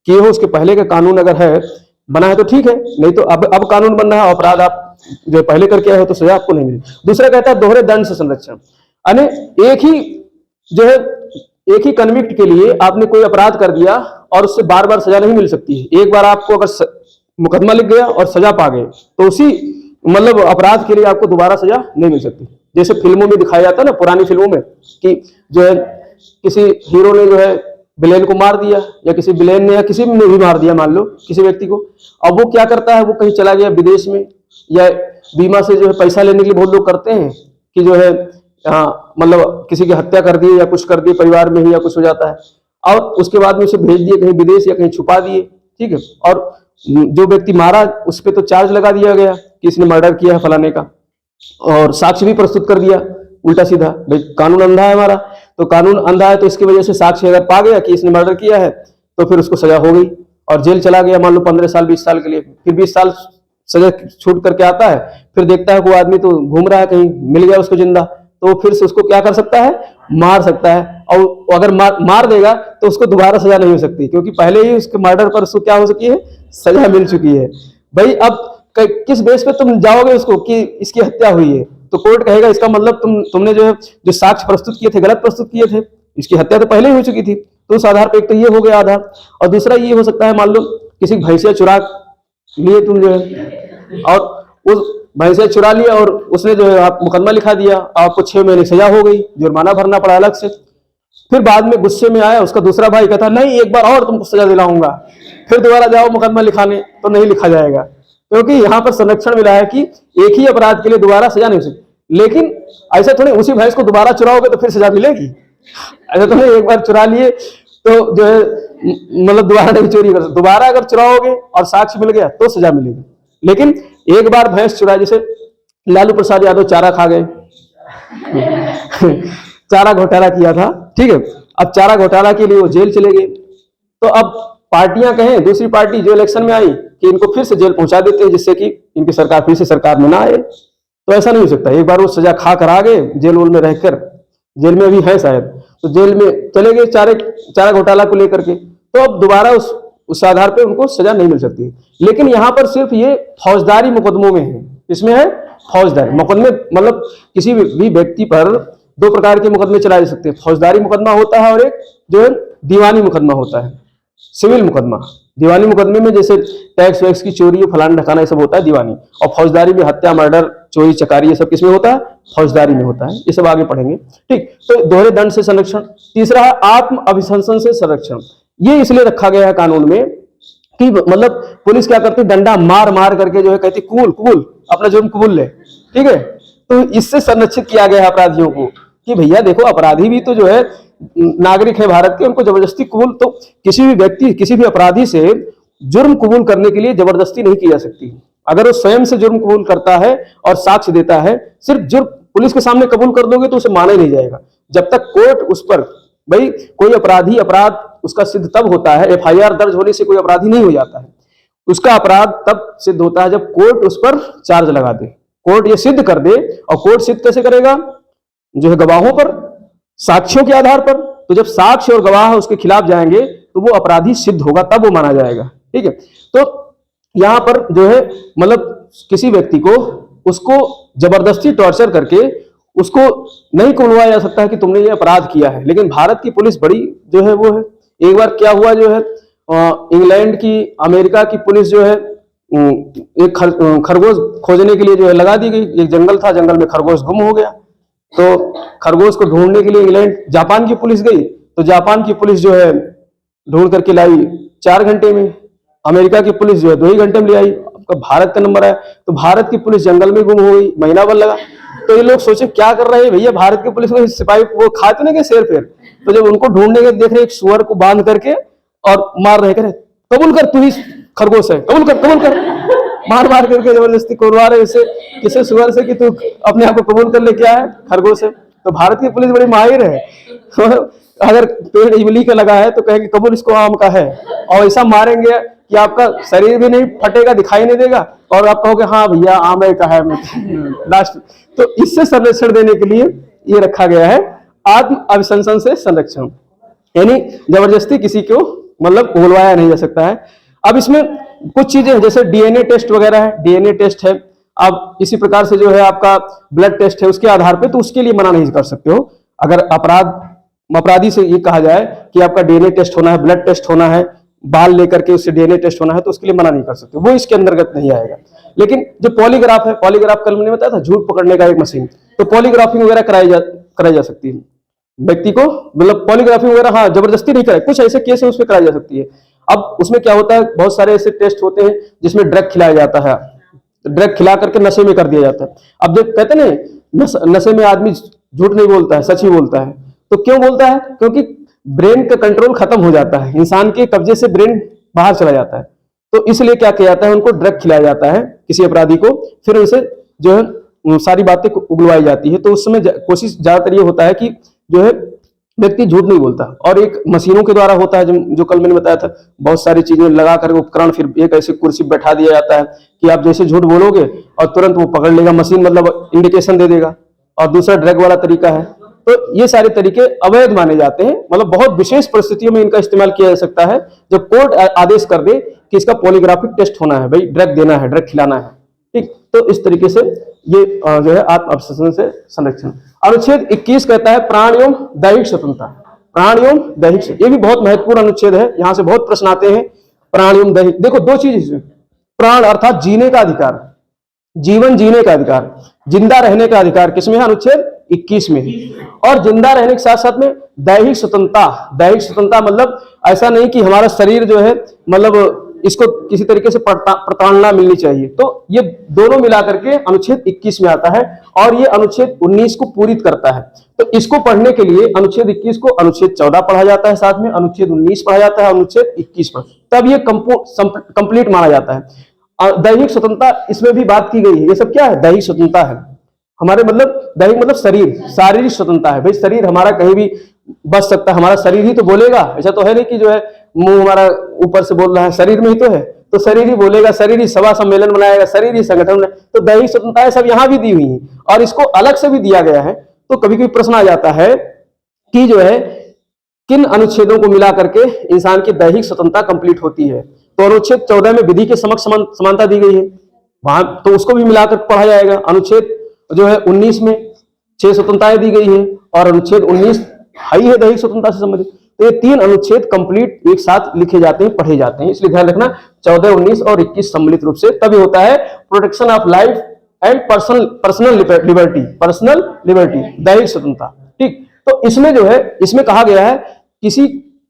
किए हो उसके पहले का कानून अगर है बना है तो ठीक है, नहीं तो अब कानून बन रहा है, अपराध आप जो पहले करके आए हो तो सजा आपको नहीं मिली। दूसरा कहता है दोहरे दंड से संरक्षण, यानी एक ही जो है एक ही कन्विक्ट के लिए आपने कोई अपराध कर दिया और उससे बार बार सजा नहीं मिल सकती है। एक बार आपको अगर मुकदमा लिख गया और सजा पा गए तो उसी मतलब अपराध के लिए आपको दोबारा सजा नहीं मिल सकती। जैसे फिल्मों में दिखाया जाता है ना, पुरानी फिल्मों में, कि जो है किसी हीरो ने जो है विलेन को मार दिया या किसी विलेन ने या किसी ने भी मार दिया, मान लो किसी व्यक्ति को, अब वो क्या करता है, वो कहीं चला गया विदेश में, या बीमा से जो है पैसा लेने के लिए बहुत लोग करते हैं कि जो है मतलब किसी की हत्या कर दी या कुछ कर दिए परिवार में ही या कुछ हो जाता है, और उसके बाद में उसे भेज दिए कहीं विदेश या कहीं छुपा दिए, ठीक है, और जो व्यक्ति मारा उस पर तो चार्ज लगा दिया गया कि इसने मर्डर किया है फलाने का, और साक्ष्य भी प्रस्तुत कर दिया उल्टा सीधा। भाई कानून अंधा है हमारा, तो कानून अंधा है तो इसकी वजह से साक्ष्य अगर पा गया कि इसने मर्डर किया है तो फिर उसको सजा हो गई और जेल चला गया, मान लो 15 साल 20 साल के लिए। फिर 20 साल सजा छूट करके आता है, फिर देखता है वो आदमी तो घूम रहा है कहीं, मिल गया उसको जिंदा, तो फिर से उसको क्या कर सकता है, मार सकता है, और अगर मार देगा तो उसको दोबारा सजा नहीं हो सकती क्योंकि पहले ही उसके मर्डर पर उसको क्या हो चुकी है, सजा मिल चुकी है। भाई अब किस बेस पे तुम जाओगे उसको कि इसकी हत्या हुई है, तो कोर्ट कहेगा इसका मतलब तुमने जो साक्ष्य प्रस्तुत किए थे गलत प्रस्तुत किए थे, इसकी हत्या तो पहले ही हो चुकी थी। तो उस आधार पर एक तो ये हो गया आधार, और दूसरा ये हो सकता है मान लो किसी भैंसिया चुरा लिए तुम जो है, और उस भैंसिया चुरा लिया और उसने जो है आप मुकदमा लिखा दिया, आपको 6 महीने सजा हो गई, जुर्माना भरना पड़ा अलग से। फिर बाद में गुस्से में आया उसका दूसरा भाई, कहता नहीं एक बार और तुमको सजा दिलाऊंगा, फिर दोबारा जाओ मुकदमा लिखाने, तो नहीं लिखा जाएगा क्योंकि यहाँ पर संरक्षण मिला है कि एक ही अपराध के लिए दोबारा सजा नहीं हो सकती। लेकिन ऐसा थोड़ी उसी भैंस को दोबारा चुराओगे तो फिर सजा मिलेगी, ऐसा तो नहीं एक बार चुरा लिए तो जो है मतलब दोबारा नहीं चोरी कर सकते, दोबारा अगर चुराओगे और साक्ष्य मिल गया तो सजा मिलेगी। लेकिन एक बार भैंस चुरा, जैसे लालू प्रसाद यादव चारा खा गए चारा घोटाला किया था, ठीक है, अब चारा घोटाला के लिए वो जेल चले गए, तो अब पार्टियां कहें दूसरी पार्टी जो इलेक्शन में आई कि इनको फिर से जेल पहुंचा देते हैं जिससे कि इनकी सरकार फिर से सरकार में ना आए, तो ऐसा नहीं हो सकता। एक बार वो सजा खा कर आ गए, जेल में रहकर, जेल में अभी है शायद, तो जेल में चले गए चारा घोटाला को लेकर के, तो अब दोबारा उस आधार पे उनको सजा नहीं मिल सकती। लेकिन यहाँ पर सिर्फ ये फौजदारी मुकदमों में है। इसमें है फौजदारी मुकदमे, मतलब किसी भी व्यक्ति पर दो प्रकार के मुकदमे चलाए जा सकते हैं। फौजदारी मुकदमा होता है और एक जो है दीवानी मुकदमा होता है, सिविल मुकदमा। दीवानी मुकदमे में जैसे टैक्स वैक्स की चोरी, फलाना ढकाना, ये सब होता है दीवानी। और फौजदारी में हत्या, मर्डर, चोरी चकारी, ये सब किसमें होता है? फौजदारी में होता है। ये सब आगे पढ़ेंगे। ठीक, तो दोहरे दंड से संरक्षण। तीसरा है आत्म अभिशंसन से संरक्षण। ये इसलिए रखा गया है कानून में कि मतलब पुलिस क्या करती, डंडा मार मार करके जो है कहती कबूल कबूल, अपना जुर्म कबूल ले। ठीक है, तो इससे संरक्षित किया गया है अपराधियों को कि भैया देखो, अपराधी भी तो जो है नागरिक है भारत के, उनको जबरदस्ती कबूल, तो किसी भी व्यक्ति, किसी भी अपराधी से जुर्म कबूल करने के लिए जबरदस्ती नहीं की जा सकती। अगर वो स्वयं से जुर्म कबूल करता है और साक्ष्य देता है, सिर्फ जुर्म पुलिस के सामने कबूल कर दोगे तो उसे माना ही नहीं जाएगा। जब तक कोर्ट उस पर, भाई कोई अपराधी, अपराध उसका सिद्ध तब होता है, एफआईआर दर्ज होने से कोई अपराधी नहीं हो जाता है। उसका अपराध तब सिद्ध होता है जब कोर्ट उस पर चार्ज लगा दे, कोर्ट ये सिद्ध कर दे। और कोर्ट सिद्ध कैसे करेगा? जो है गवाहों पर, साक्ष्यों के आधार पर। तो जब साक्ष्य और गवाह उसके खिलाफ जाएंगे तो वो अपराधी सिद्ध होगा, तब वो माना जाएगा। ठीक है, तो यहां पर जो है मतलब किसी व्यक्ति को, उसको जबरदस्ती टॉर्चर करके उसको नहीं कबूलवाया जा सकता है कि तुमने ये अपराध किया है। लेकिन भारत की पुलिस बड़ी जो है वो है। एक बार क्या हुआ, जो है इंग्लैंड की, अमेरिका की पुलिस जो है एक खरगोश खोजने के लिए जो है लगा दी गई। एक जंगल था, जंगल में खरगोश गुम हो गया। तो खरगोश को ढूंढने के लिए इंग्लैंड, जापान की पुलिस गई। तो जापान की पुलिस जो है ढूंढ करके लाई 4 घंटे में, अमेरिका की पुलिस जो है 2 ही घंटे में ले आई। आपका भारत का नंबर है तो भारत की पुलिस जंगल में गुम हो गई, महीना भर लगा। तो ये लोग सोचे क्या कर रहे हैं भैया, भारत की पुलिस को सिपाही वो खाते नहीं के शेर फेर। तो जब उनको ढूंढने के देख रहे एक सुअर को बांध करके और मार रहे, कह रहे कबूल कर, तू ही खरगोश है, कबूल कर कबूल कर, मार मार करके जबरदस्ती करवा रहे इससे, किसे सुअर से कि तू अपने आप को कबूल कर ले, क्या है, खरगोश है। तो भारत की पुलिस बड़ी माहिर है। तो अगर पेड़ इमली का लगा है तो कहेंगे कबूल इसको आम का है, और ऐसा मारेंगे कि आपका शरीर भी नहीं फटेगा, दिखाई नहीं देगा, और आप कहोगे हाँ भैया आम का है लास्ट। तो इससे संरक्षण देने के लिए ये रखा गया है आत्म अभिशंसन से संरक्षण, यानी जबरदस्ती किसी को मतलब कबूलवाया नहीं जा सकता है। अब इसमें कुछ चीजें जैसे डीएनए टेस्ट वगैरह है, डीएनए टेस्ट है। अब इसी प्रकार से जो है आपका ब्लड टेस्ट है, उसके आधार पे तो उसके लिए मना नहीं कर सकते हो। अगर अपराधी से ये कहा जाए कि आपका डीएनए टेस्ट होना है, ब्लड टेस्ट होना है, बाल लेकर के उससे डीएनए टेस्ट होना है, तो उसके लिए मना नहीं कर सकते, वो इसके अंतर्गत नहीं आएगा। लेकिन जो पॉलीग्राफ है, पॉलीग्राफ कल मैंने बताया था झूठ पकड़ने का एक मशीन, तो पॉलीग्राफिंग वगैरह कराई जा सकती है व्यक्ति को, मतलब पॉलीग्राफिंग वगैरह हाँ जबरदस्ती नहीं कराए, कुछ ऐसे केस है उसमें कराई जा सकती है। अब उसमें क्या होता है, बहुत सारे ऐसे टेस्ट होते हैं जिसमें ड्रग खिलाया जाता है, ड्रग खिला करके नशे में कर दिया जाता है। अब जो कहते ना नशे में आदमी झूठ नहीं बोलता है, सच ही बोलता है। तो क्यों बोलता है? क्योंकि ब्रेन का कंट्रोल खत्म हो जाता है, इंसान के कब्जे से ब्रेन बाहर चला जाता है। तो इसलिए क्या किया जाता है, उनको ड्रग खिलाया जाता है किसी अपराधी को, फिर उनसे जो है सारी बातें उगलवाई जाती है। तो उस समय कोशिश ज्यादातर ये होता है कि जो है व्यक्ति झूठ नहीं बोलता। और एक मशीनों के द्वारा होता है, जो कल मैंने बताया था, बहुत सारी चीजें लगा कर उपकरण, फिर एक ऐसी कुर्सी बैठा दिया जाता है कि आप जैसे झूठ बोलोगे और तुरंत वो पकड़ लेगा, मशीन मतलब इंडिकेशन दे देगा। और दूसरा ड्रग वाला तरीका है। तो ये सारे तरीके अवैध माने जाते हैं, मतलब बहुत विशेष परिस्थितियों में इनका इस्तेमाल किया जा सकता है, जब कोर्ट आदेश कर दे कि इसका पॉलीग्राफिक टेस्ट होना है, भाई ड्रग देना है, ड्रग खिलाना है। ठीक, तो इस तरीके से ये जो है आत्म अभिशंसन से संरक्षण। अनुच्छेद 21 कहता है प्राण एवं दैहिक स्वतंत्रता। प्राण एवं दैहिक, ये भी बहुत महत्वपूर्ण अनुच्छेद है, यहाँ से बहुत प्रश्न आते हैं। प्राण एवं दैहिक, देखो दो चीज इसमें, प्राण अर्थात जीने का अधिकार, जीवन जीने का अधिकार, जिंदा रहने का अधिकार किसमें है? अनुच्छेद 21 में है। और जिंदा रहने के साथ साथ में दैहिक स्वतंत्रता, दैहिक स्वतंत्रता मतलब ऐसा नहीं कि हमारा शरीर जो है मतलब इसको किसी तरीके से प्रताड़ना मिलनी चाहिए। तो ये दोनों मिलाकर के अनुच्छेद 21 में आता है, और ये अनुच्छेद 19 को पूरित करता है। तो इसको पढ़ने के लिए अनुच्छेद 21 को अनुच्छेद 14 पढ़ा जाता है, साथ में अनुच्छेद 19 पढ़ा जाता है, अनुच्छेद 21 पर, तब ये कंप्लीट माना जाता है। दैहिक स्वतंत्रता इसमें भी बात की गई है। ये सब क्या है? दैहिक स्वतंत्रता है हमारे, मतलब दैहिक मतलब शरीर, शारीरिक स्वतंत्रता है। भाई शरीर हमारा कहीं भी बच सकता है, हमारा शरीर ही तो बोलेगा। ऐसा तो है नहीं कि जो है मुंह हमारा ऊपर से बोल रहा है, शरीर में ही तो है, तो शरीर ही बोलेगा, शरीर ही सभा सम्मेलन बनाएगा, शरीर ही संगठन बनाएगा। तो दैहिक स्वतंत्रता सब यहाँ भी दी हुई है, और इसको अलग से भी दिया गया है। तो कभी कभी प्रश्न आ जाता है कि जो है किन अनुच्छेदों को मिला करके इंसान की दैहिक स्वतंत्रता कंप्लीट होती है। तो अनुच्छेद 14 में विधि के समक्ष समानता दी गई है, वहां तो उसको भी मिलाकर पढ़ा जाएगा। अनुच्छेद जो है 19 में 6 स्वतंत्रताएं दी गई है और अनुच्छेद 19 हाई है दैहिक स्वतंत्रता से संबंधित। तो ये 3 अनुच्छेद कंप्लीट एक साथ लिखे जाते हैं, पढ़े जाते हैं, इसलिए ध्यान रखना 14, 19 और 21 सम्मिलित रूप से तभी होता है protection of life and personal liberty, दैहिक स्वतंत्रता। ठीक, तो इसमें जो है, इसमें कहा गया है किसी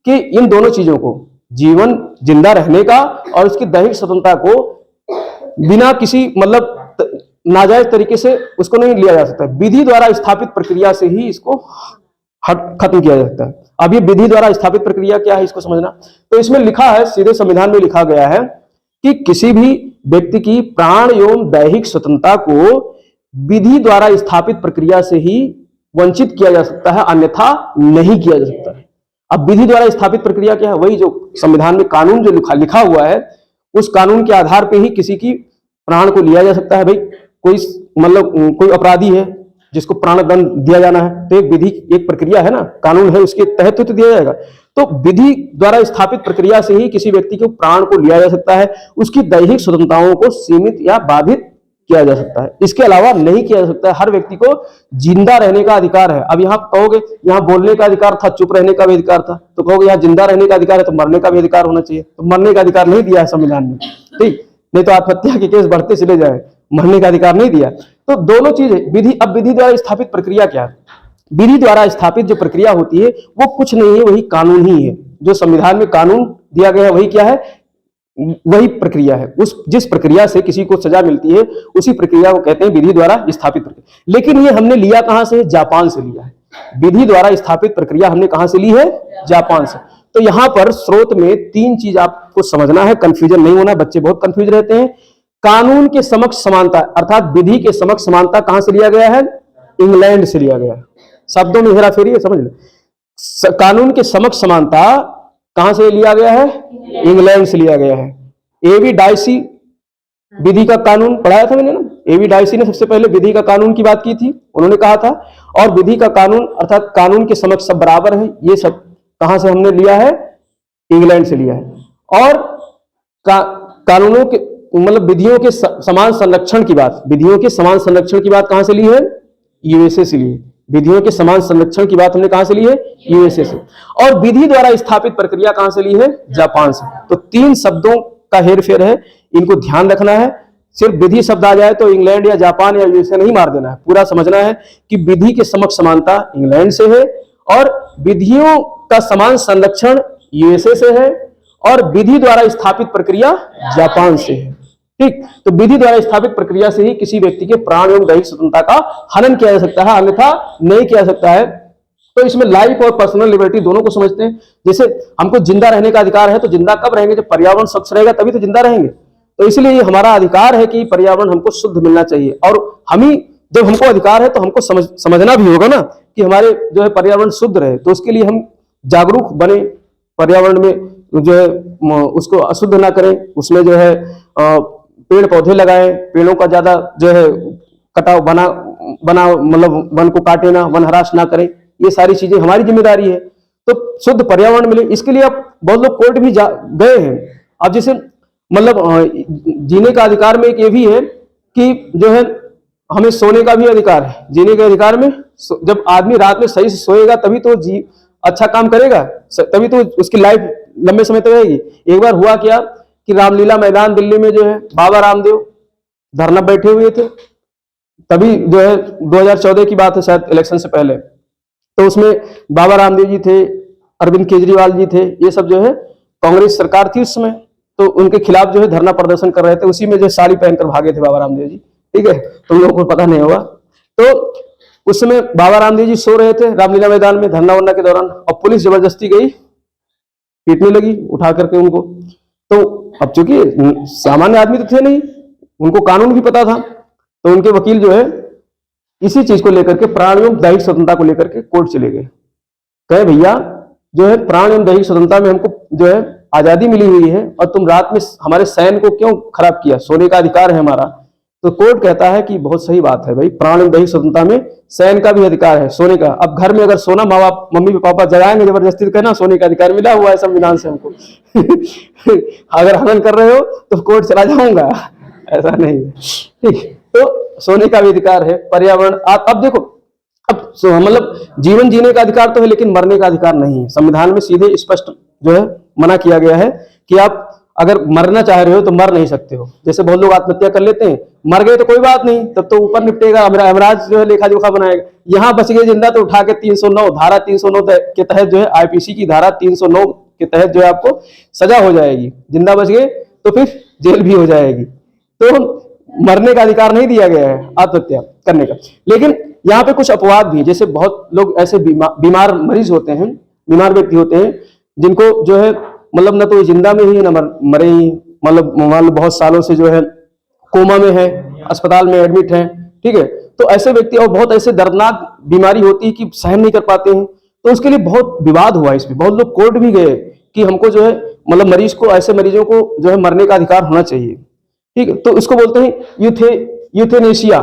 के इन दोनों चीजों को, जीवन जिंदा रहने का और उसकी दैहिक स्वतंत्रता को बिना किसी मतलब नाजायज तरीके से उसको नहीं लिया जा सकता। विधि द्वारा स्थापित प्रक्रिया से ही इसको खत्म किया जा सकता है। अब ये विधि द्वारा स्थापित प्रक्रिया क्या है, इसको समझना। तो इसमें लिखा है, सीधे संविधान में लिखा गया है कि किसी भी व्यक्ति की प्राण एवं दैहिक स्वतंत्रता को विधि द्वारा स्थापित प्रक्रिया से ही वंचित किया जा सकता है, अन्यथा नहीं किया जा सकता है। अब विधि द्वारा स्थापित प्रक्रिया क्या है? वही जो संविधान में कानून जो लिखा हुआ है, उस कानून के आधार पे ही किसी की प्राण को लिया जा सकता है। भाई कोई मतलब कोई अपराधी है जिसको प्राण दंड दिया जाना है, तो एक विधि, एक प्रक्रिया है ना, कानून है, उसके तहत तो दिया जाएगा। तो विधि द्वारा स्थापित प्रक्रिया से ही किसी व्यक्ति के प्राण को लिया जा सकता है, उसकी दैहिक स्वतंत्रताओं को सीमित या बाधित किया जा सकता है, इसके अलावा नहीं किया जा सकता है। हर व्यक्ति को जिंदा रहने का अधिकार है। अब यहाँ कहोगे यहाँ बोलने का अधिकार था, चुप रहने का भी अधिकार था, तो कहोगे यहाँ जिंदा रहने का अधिकार है तो मरने का भी अधिकार होना चाहिए। तो मरने का अधिकार नहीं दिया है संविधान में, ठीक, नहीं तो आत्महत्या के केस बढ़ते चले जाए, मरने का अधिकार नहीं दिया। तो दोनों चीजें विधि। अब विधि द्वारा स्थापित प्रक्रिया क्या है? विधि द्वारा स्थापित जो प्रक्रिया होती है वो कुछ नहीं है, वही कानून ही है। जो संविधान में कानून दिया गया है वही क्या है? वही प्रक्रिया है। उस जिस प्रक्रिया से किसी को सजा मिलती है उसी प्रक्रिया को कहते हैं विधि द्वारा स्थापित प्रक्रिया। लेकिन ये हमने लिया कहां से? जापान से लिया है। विधि द्वारा स्थापित प्रक्रिया हमने कहां से ली है? जापान से। तो यहां पर स्रोत में 3 चीज आपको समझना है, कंफ्यूजन नहीं होना, बच्चे बहुत कंफ्यूज रहते हैं। कानून के समक्ष समानता अर्थात विधि के समक्ष समानता कहां से लिया गया है? इंग्लैंड से लिया गया है। शब्दों में हेराफेरी है, समझ लो। कानून के समक्ष समानता कहां से लिया गया है? इंग्लैंड से लिया गया है। एवी डाइसी विधि का कानून पढ़ाया था मैंने ना, एवी डाइसी ने सबसे पहले विधि का कानून की बात की थी। उन्होंने कहा था और विधि का कानून अर्थात कानून के समक्ष सब बराबर है, ये सब कहां से हमने लिया है? इंग्लैंड से लिया है। और कानूनों के मतलब विधियों के समान संरक्षण की बात, विधियों के समान संरक्षण की बात कहां से ली है? यूएसए से ली है। विधियों के समान संरक्षण की बात हमने कहां से ली है? यूएसए से। और विधि द्वारा स्थापित प्रक्रिया कहां से ली है? जापान से। तो 3 शब्दों का हेरफेर है, इनको ध्यान रखना है। सिर्फ विधि शब्द आ जाए तो इंग्लैंड या जापान या यूएसए नहीं मार देना है, पूरा समझना है कि विधि के समक्ष समानता इंग्लैंड से है और विधियों का समान संरक्षण यूएसए से है और विधि द्वारा स्थापित प्रक्रिया जापान से है। ठीक, तो विधि द्वारा स्थापित प्रक्रिया से ही किसी व्यक्ति के प्राण एवं दैहिक स्वतंत्रता का हनन किया जा सकता है, अन्यथा नहीं किया जा सकता है। तो इसमें लाइफ और पर्सनल लिबर्टी दोनों को समझते हैं। जैसे हमको जिंदा रहने का अधिकार है, तो जिंदा कब रहेंगे? जब पर्यावरण स्वच्छ रहेगा तभी तो जिंदा रहेंगे। तो इसलिए ये हमारा अधिकार है कि पर्यावरण हमको शुद्ध मिलना चाहिए। और हम ही जब हमको अधिकार है तो हमको समझना भी होगा ना कि हमारे जो है पर्यावरण शुद्ध रहे। तो उसके लिए हम जागरूक बने, पर्यावरण में जो है उसको अशुद्ध ना करें, उसमें जो है पेड़ पौधे लगाएं, पेड़ों का ज्यादा जो है कटाव बना मतलब वन को काटे ना, वन हरास ना करें, ये सारी चीजें हमारी जिम्मेदारी है। तो शुद्ध पर्यावरण मिले, इसके लिए अब बहुत लोग कोर्ट भी गए हैं। अब जैसे मतलब जीने का अधिकार में एक ये भी है कि जो है हमें सोने का भी अधिकार है। जीने के अधिकार में जब आदमी रात में सही से सोएगा तभी तो अच्छा काम करेगा, तभी तो उसकी लाइफ लंबे समय तक रहेगी। एक बार हुआ क्या कि रामलीला मैदान दिल्ली में जो है बाबा रामदेव धरना बैठे हुए थे, तभी जो है 2014 की बात है शायद, इलेक्शन से पहले। तो उसमें बाबा रामदेव जी थे, अरविंद केजरीवाल जी थे, ये सब जो है कांग्रेस सरकार थी उस समय, तो उनके खिलाफ जो है धरना प्रदर्शन कर रहे थे। उसी में जो साड़ी पहनकर भागे थे बाबा रामदेव जी, ठीक है, तुम लोगों को पता नहीं होगा। तो उस समय बाबा रामदेव जी सो रहे थे रामलीला मैदान में धरना वरना के दौरान, और पुलिस जबरदस्ती गई, पीटने लगी उठा करके उनको। तो अब चूंकि सामान्य आदमी तो थे नहीं, उनको कानून भी पता था, तो उनके वकील जो है इसी चीज को लेकर के प्राण एवं दैहिक स्वतंत्रता को लेकर के कोर्ट चले गए। कहे भैया जो है प्राण एवं दैहिक स्वतंत्रता में हमको जो है आजादी मिली हुई है और तुम रात में हमारे सैन को क्यों खराब किया? सोने का अधिकार है हमारा, तो कोर्ट कहता है कि बहुत सही बात है भाई, प्राण एवं दैहिक स्वतंत्रता में शयन का भी अधिकार है, सोने का। अब घर में अगर सोना माँ बाप मम्मी पापा जगाएंगे जबरदस्ती, तो कहना सोने का अधिकार मिला हुआ है संविधान से हमको। अगर हनन कर रहे हो तो कोर्ट चला जाऊंगा, ऐसा नहीं है, ठीक। तो सोने का भी अधिकार है, पर्यावरण। आप अब देखो, अब मतलब जीवन जीने का अधिकार तो है, लेकिन मरने का अधिकार नहीं है। संविधान में सीधे स्पष्ट जो है मना किया गया है कि आप अगर मरना चाह रहे हो तो मर नहीं सकते हो। जैसे बहुत लोग आत्महत्या कर लेते हैं, मर गए तो कोई बात नहीं, तब तो ऊपर निपटेगा, यमराज जो है लेखा जोखा बनाएगा। यहाँ बच गए जिंदा तो उठा के 309 धारा 309 के तहत जो है, आईपीसी की धारा 309 के तहत जो है आपको सजा हो जाएगी। जिंदा बच गए तो फिर जेल भी हो जाएगी। तो मरने का अधिकार नहीं दिया गया है आत्महत्या करने का। लेकिन यहाँ पे कुछ अपवाद भी, जैसे बहुत लोग ऐसे बीमार मरीज होते हैं, बीमार व्यक्ति होते हैं, जिनको जो है मतलब न तो ये जिंदा में ही न मरे ही, मतलब मान लो बहुत सालों से जो है कोमा में है, अस्पताल में एडमिट है, ठीक है। तो ऐसे व्यक्ति, और बहुत ऐसे दर्दनाक बीमारी होती है कि सहन नहीं कर पाते हैं, तो उसके लिए बहुत विवाद हुआ इस पे। बहुत लोग कोर्ट भी गए कि हमको जो है मतलब मरीज को, ऐसे मरीजों को जो है मरने का अधिकार होना चाहिए, ठीक है। तो इसको बोलते हैं यूथेनेशिया।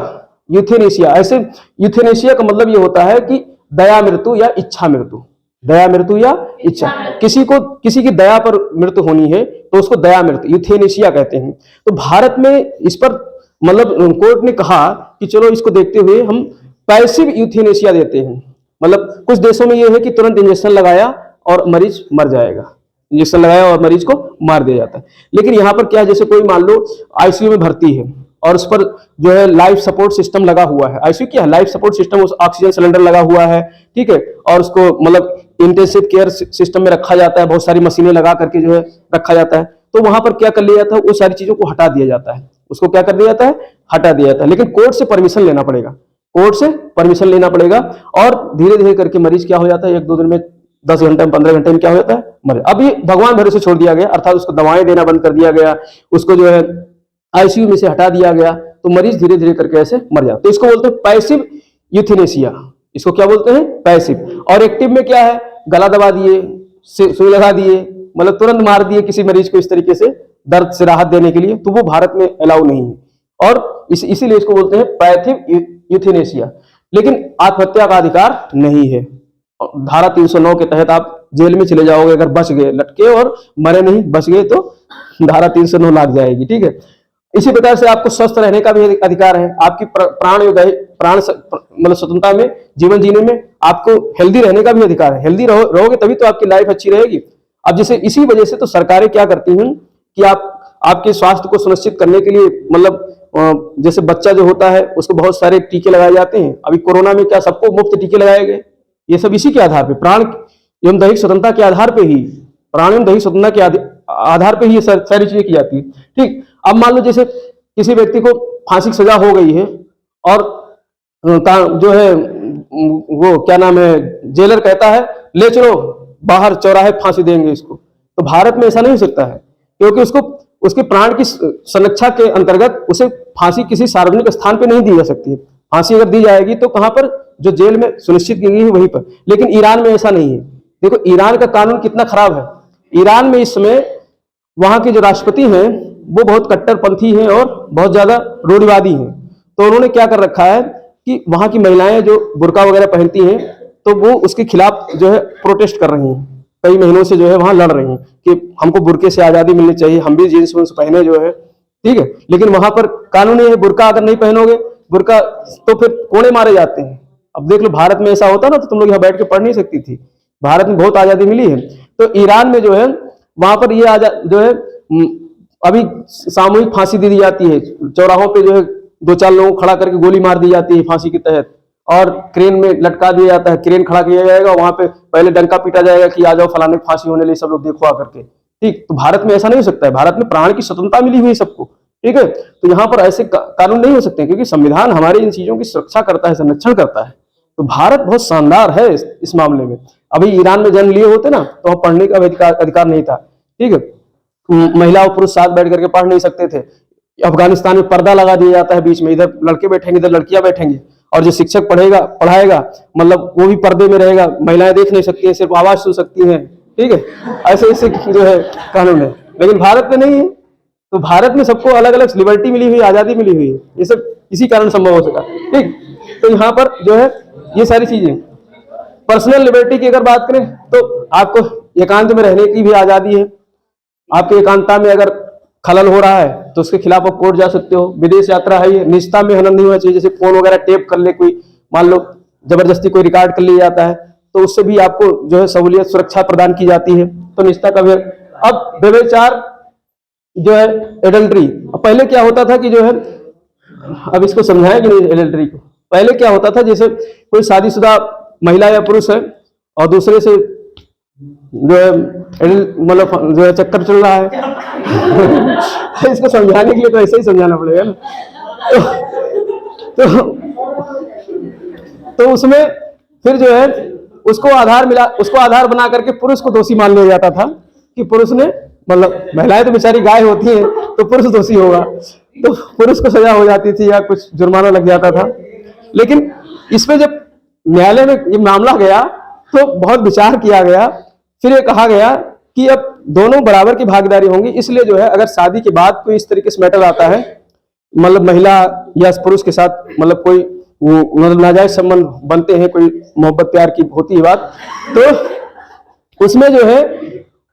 ऐसे यूथेनेशिया का मतलब ये होता है कि दया मृत्यु या इच्छा मृत्यु, दया मृत्यु या इच्छा, किसी की दया पर मृत्यु होनी है तो उसको दया मृत्यु, यूथेनेशिया कहते हैं। तो भारत में इस पर मतलब कोर्ट ने कहा कि चलो इसको देखते हुए हम पैसिव यूथेनेशिया देते हैं। मतलब कुछ देशों में यह है कि तुरंत इंजेक्शन लगाया और मरीज मर जाएगा, इंजेक्शन लगाया और मरीज को मार दिया जाता है। लेकिन यहाँ पर क्या है, जैसे कोई मान लो आईसीयू में भर्ती है और उस पर जो है लाइफ सपोर्ट सिस्टम लगा हुआ है। आईसीयू क्या है, लाइफ सपोर्ट सिस्टम, उस ऑक्सीजन सिलेंडर लगा हुआ है, ठीक है, और उसको मतलब इंटेंसिव केयर सिस्टम में रखा जाता है, बहुत सारी मशीनें लगा करके जो है रखा जाता है। तो वहां पर क्या कर लिया जाता है, वो सारी चीजों को हटा दिया जाता है, उसको क्या कर दिया जाता है, हटा दिया जाता है। लेकिन कोर्ट से परमिशन लेना पड़ेगा, कोर्ट से परमिशन लेना पड़ेगा, और धीरे धीरे करके मरीज क्या हो जाता है, 1-2 दिन में, 10 घंटे में, 15 घंटे में क्या हो जाता है, मर। अब ये भगवान भरोसे छोड़ दिया गया, अर्थात उसको दवाएं देना बंद कर दिया गया, उसको जो है आईसीयू में से हटा दिया गया, तो मरीज धीरे धीरे करके ऐसे मर जाते। तो इसको बोलते हैं पैसिव यूथेनेशिया, इसको क्या बोलते हैं, पैसिव। और एक्टिव में क्या है, गला दबा दिए, सुई लगा दिए, मतलब तुरंत मार दिए किसी मरीज को इस तरीके से दर्द से राहत देने के लिए, तो वो भारत में अलाउ नहीं है। और इसीलिए इसको बोलते हैं पैसिव यूथेनेशिया। लेकिन आत्महत्या का अधिकार नहीं है। धारा 309 के तहत आप जेल में चले जाओगे अगर बच गए लटके, और मरे नहीं, बच गए, तो धारा 309 लाग जाएगी, ठीक है। इसी प्रकार से आपको स्वस्थ रहने का भी अधिकार है। आपकी प्राण मतलब स्वतंत्रता में, जीवन जीने में आपको हेल्दी रहने का भी अधिकार है। हेल्दी रहोगे तभी तो आपकी लाइफ अच्छी रहेगी। अब जैसे इसी वजह से तो सरकारें क्या करती हैं कि आपके स्वास्थ्य को सुनिश्चित करने के लिए, मतलब जैसे बच्चा जो होता है उसको बहुत सारे टीके लगाए जाते हैं। अभी कोरोना में क्या सबको मुफ्त टीके लगाए गए, ये सब इसी के आधार पे, प्राण एवं दैहिक स्वतंत्रता के आधार पे ही, प्राण एवं दैहिक स्वतंत्रता के आधार पे ही ये सारी चीजें की जाती है, ठीक। अब मान लो जैसे किसी व्यक्ति को फांसी की सजा हो गई है, और जो है वो क्या नाम है, जेलर कहता है ले चलो बाहर चौराहे फांसी देंगे इसको, तो भारत में ऐसा नहीं हो सकता है, क्योंकि उसके प्राण की संरक्षा के अंतर्गत उसे फांसी किसी सार्वजनिक स्थान पे नहीं दी जा सकती है। फांसी अगर दी जाएगी तो कहां पर, जो जेल में सुनिश्चित की गई है वहीं पर। लेकिन ईरान में ऐसा नहीं है। देखो ईरान का कानून कितना खराब है। ईरान में इस समय वहां के जो राष्ट्रपति हैं वो बहुत कट्टरपंथी हैं और बहुत ज्यादा रूढ़िवादी हैं। तो उन्होंने क्या कर रखा है कि वहां की महिलाएं जो बुर्का वगैरह पहनती हैं, तो वो उसके खिलाफ जो है प्रोटेस्ट कर रही हैं, कई महीनों से जो है वहां लड़ रही हैं कि हमको बुर्के से आजादी मिलनी चाहिए, हम भी जींस वींस पहने जो है, ठीक है। लेकिन वहां पर कानून ये है, बुर्का अगर नहीं पहनोगे, बुर्का, तो फिर कोड़े मारे जाते हैं। अब देख लो भारत में ऐसा होता ना तो तुम लोग यहाँ बैठ के पढ़ नहीं सकती थी। भारत में बहुत आजादी मिली है। तो ईरान में जो है वहां पर ये जो है अभी सामूहिक फांसी दे दी जाती है, चौराहों पे जो है 2-4 लोगों को खड़ा करके गोली मार दी जाती है फांसी के तहत, और क्रेन में लटका दिया जाता है, क्रेन खड़ा किया जाएगा, वहां पे पहले डंका पीटा जाएगा कि आ जाओ फलाने फांसी होने लिए, सब लोग देखो आकर के, ठीक। तो भारत में ऐसा नहीं हो सकता है। भारत में प्राण की स्वतंत्रता मिली हुई है सबको, ठीक है। तो यहाँ पर ऐसे कानून नहीं हो सकते, क्योंकि संविधान हमारे इन चीजों की सुरक्षा करता है, संरक्षण करता है। तो भारत बहुत शानदार है इस मामले में। अभी ईरान में जन्म लिए होते ना तो वहां पढ़ने का अधिकार नहीं था, ठीक है। महिला और पुरुष साथ बैठ करके पढ़ नहीं सकते थे। अफगानिस्तान में पर्दा लगा दिया जाता है बीच में, इधर लड़के बैठेंगे इधर लड़कियां बैठेंगे, और जो शिक्षक पढ़ाएगा मतलब वो भी पर्दे में रहेगा, महिलाएं देख नहीं सकती हैं, सिर्फ आवाज सुन सकती हैं, ठीक है। ऐसे जो है कानून है, लेकिन भारत में नहीं है। तो भारत में सबको अलग अलग लिबर्टी मिली हुई, आजादी मिली हुई है, ये सब इसी कारण संभव हो सका। ठीक, तो यहाँ पर जो है ये सारी चीजें, पर्सनल लिबर्टी की अगर बात करें तो आपको एकांत में रहने की भी आजादी है। आपके एकांतता में अगर खलल हो रहा है तो उसके खिलाफ आप कोर्ट जा सकते हो। विदेश यात्रा है, ये निजता में हनन नहीं होना चाहिए, जैसे फोन वगैरह टेप कर ले कोई, मान लो जबरदस्ती कोई रिकॉर्ड कर लिया जाता है तो उससे भी आपको जो है सहूलियत, सुरक्षा प्रदान की जाती है, तो निजता का भी। अब व्यभिचार जो है, एडल्ट्री, पहले क्या होता था कि जो है, अब इसको समझाएं कि नहीं एडल्ट्री को। पहले क्या होता था, जैसे कोई शादीशुदा महिला या पुरुष है और दूसरे से जो है मतलब जो है चक्कर चल रहा है इसको समझाने के लिए तो ऐसे ही समझाना पड़ेगा ना। तो उसमें फिर जो है उसको आधार मिला, उसको आधार बना करके पुरुष को दोषी मान लिया जाता था कि पुरुष ने, मतलब महिलाएं तो बेचारी गाय होती हैं तो पुरुष दोषी होगा, तो पुरुष को सजा हो जाती थी या कुछ जुर्माना लग जाता था। लेकिन इसमें जब न्यायालय में ये मामला गया तो बहुत विचार किया गया, फिर ये कहा गया कि अब दोनों बराबर की भागीदारी होंगी। इसलिए जो है अगर शादी के बाद कोई इस तरीके से मैटर आता है, मतलब महिला या पुरुष के साथ मतलब कोई मतलब नाजायज संबंध बनते हैं, कोई मोहब्बत प्यार की होती है बात, तो उसमें जो है,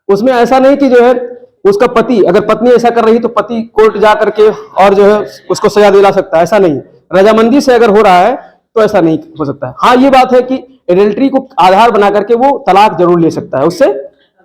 उसमें ऐसा नहीं कि जो है उसका पति, अगर पत्नी ऐसा कर रही तो पति कोर्ट जा करके और जो है उसको सजा दिला सकता है, ऐसा नहीं। रजामंदी से अगर हो रहा है तो ऐसा नहीं हो सकता है। हाँ, ये बात है कि एडल्ट्री को आधार बना करके वो तलाक जरूर ले सकता है, उससे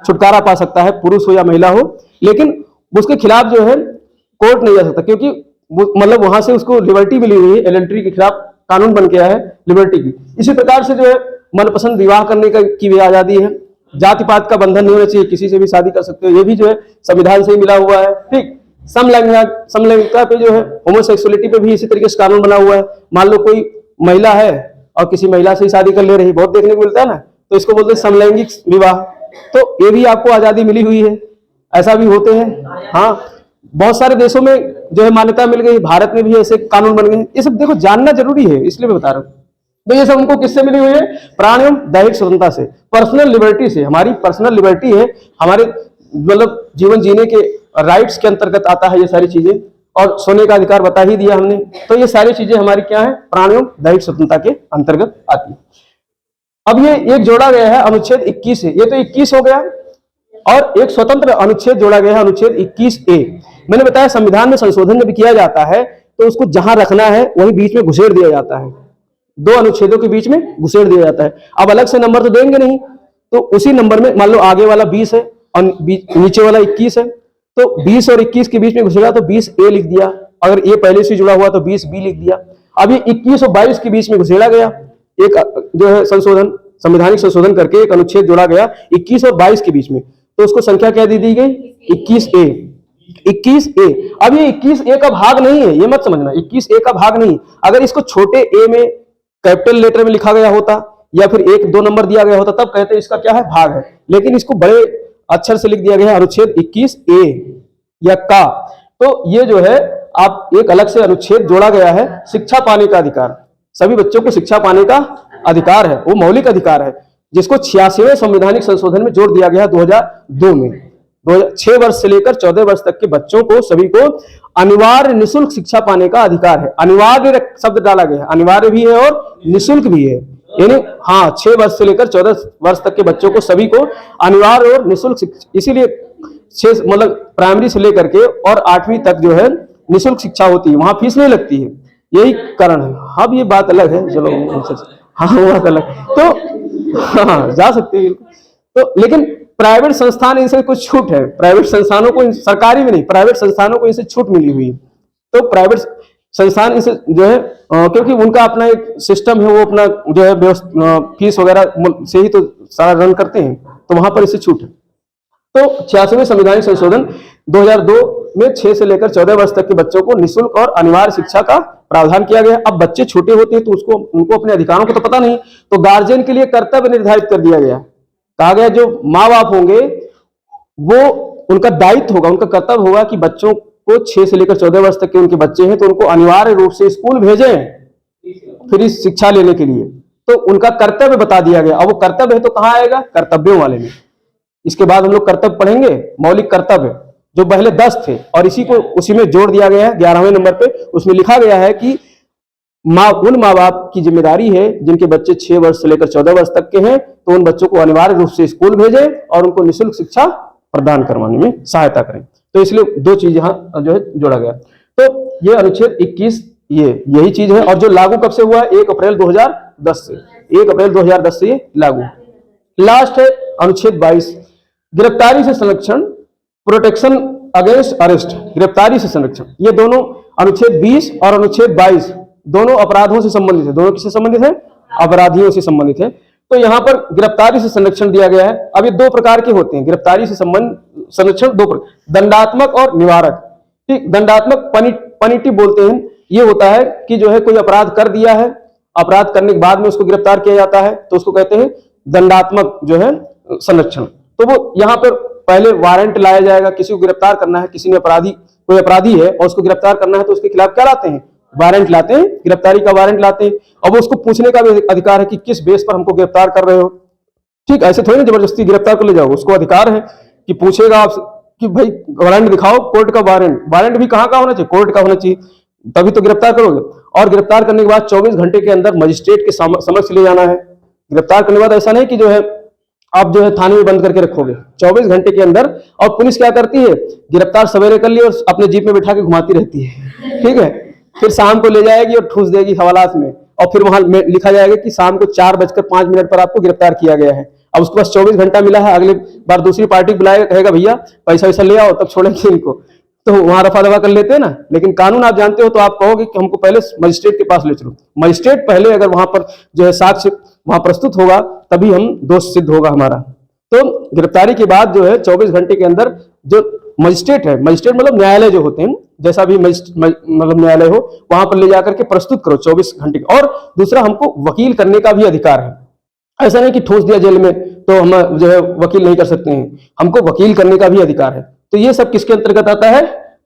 छुटकारा पा सकता है, पुरुष हो या महिला हो, लेकिन उसके खिलाफ जो है कोर्ट नहीं जा सकता, क्योंकि मतलब वहां से उसको लिबर्टी मिली हुई है, एडल्ट्री के खिलाफ कानून बन गया है लिबर्टी की। इसी प्रकार से जो है मनपसंद विवाह करने की भी आजादी है, जाति पात का बंधन नहीं होना चाहिए, किसी से भी शादी कर सकते हो, ये भी जो है संविधान से ही मिला हुआ है। ठीक, समलैंगिकता पे जो है, होमोसेक्सुअलिटी पे भी इसी तरीके से कानून बना हुआ है। मान लो कोई महिला है और किसी महिला से ही शादी कर ले रही, बहुत देखने को मिलता है ना, तो इसको बोलते हैं समलैंगिक विवाह, तो ये भी आपको आजादी मिली हुई है, ऐसा भी होते हैं। हाँ, बहुत सारे देशों में जो है मान्यता मिल गई, भारत में भी ऐसे कानून बन गए। ये सब देखो जानना जरूरी है, इसलिए मैं बता रहा हूँ। तो ये सब हमको किससे मिली हुई है? प्राण एवं दैहिक स्वतंत्रता से, पर्सनल लिबर्टी से। हमारी पर्सनल लिबर्टी है, हमारे मतलब जीवन जीने के राइट्स के अंतर्गत आता है ये सारी चीजें, और सोने का अधिकार बता ही दिया हमने। तो ये सारी चीजें हमारी क्या है? प्राण एवं दैहिक स्वतंत्रता के अंतर्गत आती है। अब ये एक जोड़ा गया है अनुच्छेद 21 है, ये तो 21 हो गया, और एक स्वतंत्र अनुच्छेद जोड़ा गया है अनुच्छेद 21A। मैंने बताया संविधान में संशोधन जब किया जाता है तो उसको जहां रखना है वहीं बीच में घुसेड़ दिया जाता है, दो अनुच्छेदों के बीच में घुसेड़ दिया जाता है। अब अलग से नंबर तो देंगे नहीं, तो उसी नंबर में मान लो आगे वाला 20 है और नीचे वाला 21 है, तो 20 और 21 के बीच में घुसेड़ा तो 20A लिख दिया, अगर ए पहले से जुड़ा हुआ तो 20B लिख दिया। अब ये 21 और 22 के बीच में घुसेड़ा गया, एक जो है संशोधन, संवैधानिक संशोधन करके एक अनुच्छेद जोड़ा गया 21 और 22 के बीच में, तो उसको संख्या क्या दे दी गई? 21A। 21A। अब ये 21A का भाग नहीं है, ये मत समझना, 21A का भाग नहीं। अगर इसको छोटे a में कैपिटल लेटर में लिखा गया होता या फिर 1-2 नंबर दिया गया होता तब कहते इसका क्या है? भाग है। लेकिन इसको बड़े अक्षर से लिख दिया गया है अनुच्छेद 21A या का। तो ये जो है आप एक अलग से अनुच्छेद जोड़ा गया है, शिक्षा पाने का अधिकार। सभी बच्चों को शिक्षा पाने का अधिकार है, वो मौलिक अधिकार है, जिसको 86वें संवैधानिक संशोधन में जोड़ दिया गया 2002 में। 6 वर्ष से लेकर 14 वर्ष तक के बच्चों को, सभी को अनिवार्य निःशुल्क शिक्षा पाने का अधिकार है। अनिवार्य शब्द डाला गया है, अनिवार्य भी है और निःशुल्क भी है, यानी हाँ 6 वर्ष से लेकर 14 वर्ष तक के बच्चों को सभी को अनिवार्य और निःशुल्क, इसीलिए 6 मतलब प्राइमरी से लेकर के और 8वीं तक जो है निःशुल्क शिक्षा होती है, वहां फीस नहीं लगती है, यही कारण है। अब ये बात अलग है, चलो हाँ वो बात अलग, तो हाँ जा सकते हैं। तो लेकिन प्राइवेट संस्थान इनसे कुछ छूट है, प्राइवेट संस्थानों को, सरकारी में नहीं, प्राइवेट संस्थानों को इनसे छूट मिली हुई है। तो प्राइवेट संस्थान इनसे जो है क्योंकि उनका अपना एक सिस्टम है, वो अपना जो है फीस वगैरह से ही तो सारा रन करते हैं, तो वहां पर इससे छूट है। तो 86वें संवैधानिक संशोधन 2002 में 6 से लेकर 14 वर्ष तक के बच्चों को निःशुल्क और अनिवार्य शिक्षा का प्रावधान किया गया। अब बच्चे छोटे होते हैं तो उनको अपने अधिकारों को तो पता नहीं, तो गार्जियन के लिए कर्तव्य निर्धारित कर दिया गया। कहा गया जो माँ बाप होंगे वो उनका दायित्व होगा, उनका कर्तव्य होगा कि बच्चों को 6 से लेकर 14 वर्ष तक के उनके बच्चे हैं तो उनको अनिवार्य रूप से स्कूल भेजें फिर इस शिक्षा लेने के लिए। तो उनका कर्तव्य बता दिया गया। अब वो कर्तव्य है तो कहाँ आएगा? कर्तव्यों वाले में। इसके बाद हम लोग कर्तव्य पढ़ेंगे, मौलिक कर्तव्य। जो पहले 10 थे और इसी को उसी में जोड़ दिया गया है 11वें नंबर पे। उसमें लिखा गया है कि उन माँ बाप की जिम्मेदारी है जिनके बच्चे 6 वर्ष से लेकर 14 वर्ष तक के हैं, तो उन बच्चों को अनिवार्य रूप से स्कूल भेजें और उनको निःशुल्क शिक्षा प्रदान करवाने में सहायता करें। तो इसलिए 2 चीज यहाँ जो है जोड़ा गया। तो ये अनुच्छेद 21 यही चीज है। और जो लागू कब से हुआ है? 1 अप्रैल 2010 से। 1 अप्रैल 2010 से ये लागू। लास्ट है अनुच्छेद 22, गिरफ्तारी से संरक्षण, प्रोटेक्शन अगेंस्ट अरेस्ट, गिरफ्तारी से संरक्षण। ये दोनों अनुच्छेद 20 और अनुच्छेद 22 दोनों अपराधों से संबंधित है। दोनों किससे संबंधित है? अपराधियों से संबंधित है। तो यहाँ पर गिरफ्तारी से संरक्षण दिया गया है। अब ये 2 प्रकार के होते हैं गिरफ्तारी से संरक्षण, 2 प्रकार, दंडात्मक और निवारक। ठीक, दंडात्मक पनिटिव बोलते हैं। ये होता है कि जो है कोई अपराध कर दिया है, अपराध करने के बाद में उसको गिरफ्तार किया जाता है, तो उसको कहते हैं दंडात्मक जो है संरक्षण। तो वो यहाँ पर पहले वारंट लाया जाएगा, किसी को गिरफ्तार करना है, किसी ने कोई अपराधी है और उसको गिरफ्तार करना है, तो उसके खिलाफ क्या लाते हैं? वारंट लाते हैं, गिरफ्तारी का वारंट लाते हैं। अब उसको पूछने का भी अधिकार है कि किस बेस पर हमको गिरफ्तार कर रहे हो। ठीक, ऐसे थोड़ी ना जबरदस्ती गिरफ्तार कर ले जाओ। उसको अधिकार है कि पूछेगा आपसे कि भाई वारंट दिखाओ, कोर्ट का वारंट भी कहाँ का होना चाहिए? कोर्ट का होना चाहिए, तभी तो गिरफ्तार करोगे। और गिरफ्तार करने के बाद 24 घंटे के अंदर मजिस्ट्रेट के समक्ष ले जाना है। गिरफ्तार करने के बाद ऐसा नहीं कि जो है आप जो है थाने में बंद करके रखोगे, 24 घंटे के अंदर। और पुलिस क्या करती है? गिरफ्तार सवेरे कर ली और अपने जीप में बिठा के घुमाती रहती है। ठीक है, फिर शाम को ले जाएगी और ठूस देगी हवालात में, और फिर वहां लिखा जाएगा कि शाम को 4:05 पर आपको गिरफ्तार किया गया है। अब उसके पास 24 घंटा मिला है, अगले बार दूसरी पार्टी बुलाएगा, कहेगा भैया पैसा वैसा ले आओ, तब छोड़ेंगे इनको। तो वहां रफा दफा कर लेते हैं ना। लेकिन कानून आप जानते हो तो आप कहोगे कि हमको पहले मजिस्ट्रेट के पास ले चलो। मजिस्ट्रेट पहले अगर वहां पर जो है साक्ष्य वहां प्रस्तुत होगा, तभी हम दोष सिद्ध होगा हमारा। तो गिरफ्तारी के बाद जो है 24 घंटे के अंदर जो मजिस्ट्रेट है, मजिस्ट्रेट मतलब न्यायालय जो होते हैं, जैसा भी मतलब न्यायालय हो, वहां पर ले जाकर के प्रस्तुत करो 24 घंटे। और दूसरा, हमको वकील करने का भी अधिकार है। ऐसा नहीं कि ठोस दिया जेल में तो हम जो है वकील नहीं कर सकते हैं, हमको वकील करने का भी अधिकार है। तो ये सब किसके अंतर्गत आता है?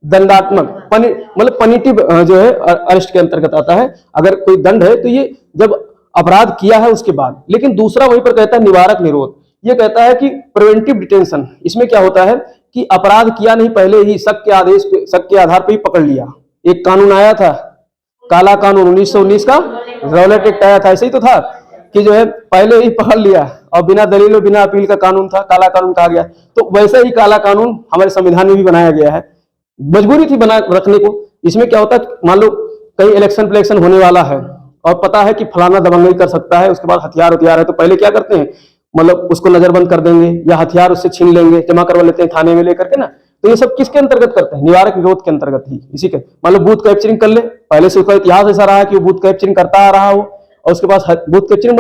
दंडात्मक मतलब पनिटिव जो है अरेस्ट के अंतर्गत आता है। अगर कोई दंड है तो ये जब अपराध किया है उसके बाद। लेकिन दूसरा वहीं पर कहता है निवारक निरोध। ये कहता है कि प्रिवेंटिव डिटेंशन। इसमें क्या होता है कि अपराध किया नहीं, पहले ही शक के आधार पर ही पकड़ लिया। एक कानून आया था, काला कानून 1919 का रॉलेट एक्ट आया था, ऐसे ही तो था कि जो है पहले ही पकड़ लिया और बिना दलील बिना अपील का कानून था, काला कानून कहा गया। तो वैसे ही काला कानून हमारे संविधान में भी बनाया गया है, मजबूरी थी बना रखने को। इसमें क्या होता है, मान लो कहीं इलेक्शन होने वाला है और पता है कि फलाना दबंगई कर सकता है, उसके बाद हथियार है, तो पहले क्या करते हैं, मतलब उसको नजरबंद कर देंगे या हथियार उससे छीन लेंगे, जमा करवा लेते हैं थाने में लेकर के ना। तो ये सब किसके अंतर्गत करते हैं? निवारक निरोध के अंतर्गत ही। इसी के मतलब बूथ कैप्चरिंग कर ले, पहले से उसका इतिहास ऐसा रहा है कि वो बूथ कैप्चरिंग करता आ रहा हो, और उसके पास बूथ कैप्चरिंग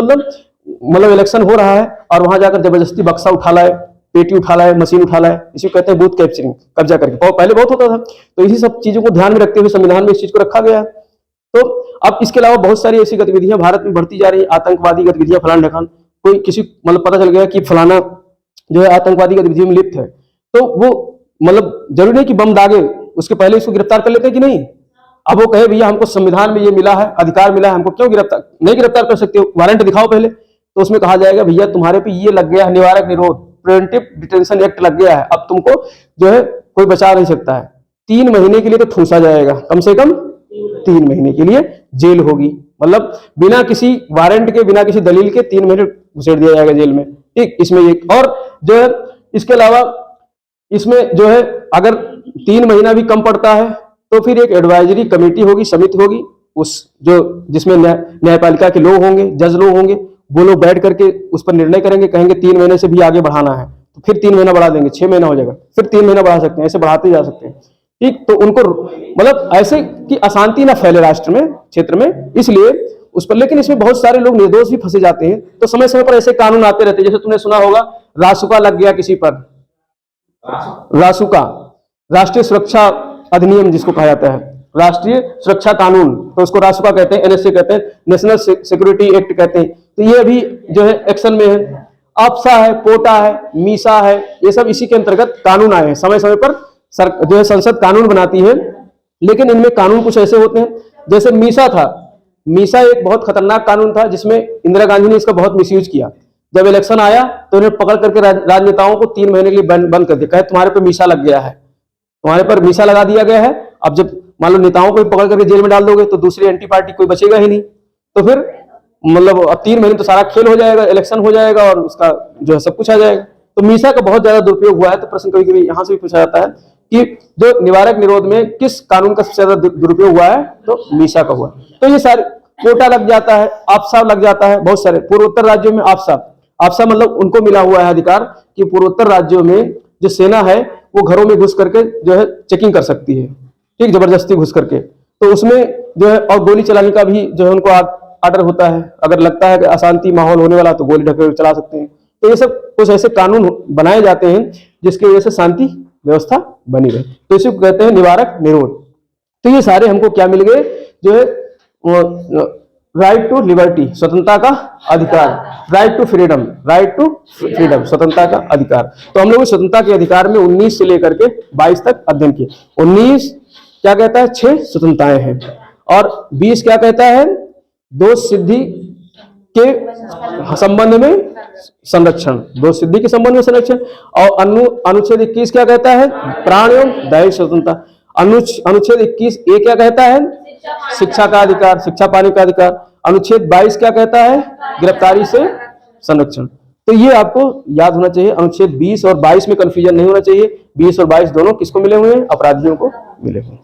मतलब इलेक्शन हो रहा है और वहां जाकर जबरदस्ती बक्सा उठा लाए, पेटी उठा लाए, मशीन उठा लाए, इसी को कहते हैं बूथ कैप्चरिंग, कब्जा करके। पहले बहुत होता था। तो इसी सब चीजों को ध्यान में रखते हुए संविधान में इस चीज को रखा गया है। तो अब इसके अलावा बहुत सारी ऐसी गतिविधियां भारत में बढ़ती जा रही है, आतंकवादी गतिविधियां, फलान ढकान, कोई किसी मतलब पता चल गया कि फलाना जो है आतंकवादी गतिविधियों में लिप्त है, तो वो मतलब जरूरी नहीं कि बम दागे, उसके पहले इसको गिरफ्तार कर लेते हैं कि नहीं। अब वो कहे भैया हमको संविधान में ये मिला है, अधिकार मिला है, हमको क्यों नहीं गिरफ्तार कर सकते हो, वारंट दिखाओ पहले। तो उसमें कहा जाएगा भैया तुम्हारे पे ये लग गया है, निवारक निरोध, प्रिवेंटिव डिटेंशन एक्ट लग गया है, अब तुमको जो है कोई बचा नहीं सकता है। 3 महीने के लिए तो ठूसा जाएगा, कम से कम 3 महीने के लिए जेल होगी। मतलब बिना किसी वारंट के, बिना किसी दलील के 3 महीने घुसेड़ दिया जाएगा जेल में। ठीक, इसमें एक और जो है इसके अलावा इसमें जो है अगर 3 महीना भी कम पड़ता है तो फिर एक एडवाइजरी कमेटी होगी, समिति होगी, उस जो जिसमें न्यायपालिका के लोग होंगे, जज लोग होंगे, वो लोग बैठ करके उस पर निर्णय करेंगे, कहेंगे 3 महीने से भी आगे बढ़ाना है तो फिर 3 महीना बढ़ा देंगे, 6 महीना हो जाएगा, फिर 3 महीना बढ़ा सकते हैं, ऐसे बढ़ाते जा सकते हैं। ठीक, तो उनको मतलब ऐसे कि अशांति ना फैले राष्ट्र में, क्षेत्र में, इसलिए उस पर। लेकिन इसमें बहुत सारे लोग निर्दोष भी फंसे जाते हैं, तो समय समय पर ऐसे कानून आते रहते हैं। जैसे तुमने सुना होगा रासुका लग गया किसी पर, रासुका, राष्ट्रीय सुरक्षा अधिनियम जिसको कहा जाता है, राष्ट्रीय सुरक्षा कानून, तो उसको रासुका कहते हैं, एनएसए कहते हैं, नेशनल सिक्योरिटी एक्ट कहते हैं। तो ये भी जो है एक्शन में है। आपसा है, पोटा है, मीसा है, ये सब इसी के अंतर्गत कानून आए हैं। समय समय पर जो है संसद कानून बनाती है, लेकिन इनमें कानून कुछ ऐसे होते हैं, जैसे मीसा था। मीसा एक बहुत खतरनाक कानून था जिसमें इंदिरा गांधी ने इसका बहुत मिसयूज किया। जब इलेक्शन आया तो उन्हें पकड़ करके राजनेताओं को 3 महीने के लिए बंद कर दिया, कहे तुम्हारे पे मीसा लग गया है। तुम्हारे पर मीसा लगा दिया गया है। अब जब मान लो नेताओं को भी पकड़ करके जेल में डाल दोगे तो दूसरी एंटी पार्टी कोई बचेगा ही नहीं, तो फिर मतलब अब 3 महीने तो सारा खेल हो जाएगा, इलेक्शन हो जाएगा और उसका जो है सब कुछ आ जाएगा। तो मीसा का बहुत ज्यादा दुरुपयोग हुआ है। तो प्रश्न कभी कभी यहाँ से भी पूछा जाता है कि जो निवारक निरोध में किस कानून का सबसे ज्यादा दुरुपयोग हुआ है, तो मीसा का हुआ। तो ये सारे कोटा लग जाता है, आपसा लग जाता है, बहुत सारे पूर्वोत्तर राज्यों में आपसा मतलब उनको मिला हुआ है अधिकार कि पूर्वोत्तर राज्यों में जो सेना है वो घरों में घुस करके जो है चेकिंग कर सकती है, ठीक, जबरदस्ती घुस करके। तो उसमें जो है और गोली चलाने का भी जो है उनको आर्डर होता है। अगर लगता है कि अशांति माहौल होने वाला तो गोली ढकेल चला सकते हैं। तो ये सब कुछ ऐसे कानून बनाए जाते हैं जिसकी वजह से शांति व्यवस्था बनी रहे, तो इसी को कहते हैं निवारक निरोध। तो ये सारे हमको क्या मिल गए, जो है राइट टू लिबर्टी, स्वतंत्रता का अधिकार, राइट टू फ्रीडम, स्वतंत्रता का अधिकार। तो हम लोग स्वतंत्रता के अधिकार में 19 से लेकर के 22 तक अध्ययन किए। 19 क्या कहता है, 6 स्वतंत्रताएं हैं, और 20 क्या कहता है, 2 सिद्धि के संबंध में संरक्षण, 2 सिद्धि के संबंध में संरक्षण। और अनुच्छेद 21 क्या कहता है, प्राण एवं दैहिक स्वतंत्रता। अनुच्छेद 21 ए क्या कहता है, शिक्षा का अधिकार, शिक्षा पाने का अधिकार। अनुच्छेद 22 क्या कहता है, गिरफ्तारी से संरक्षण। तो ये आपको याद होना चाहिए। अनुच्छेद 20 और 22 में कंफ्यूजन नहीं होना चाहिए। 20 और 22 दोनों किसको मिले हुए हैं, अपराधियों को मिले हुए हैं।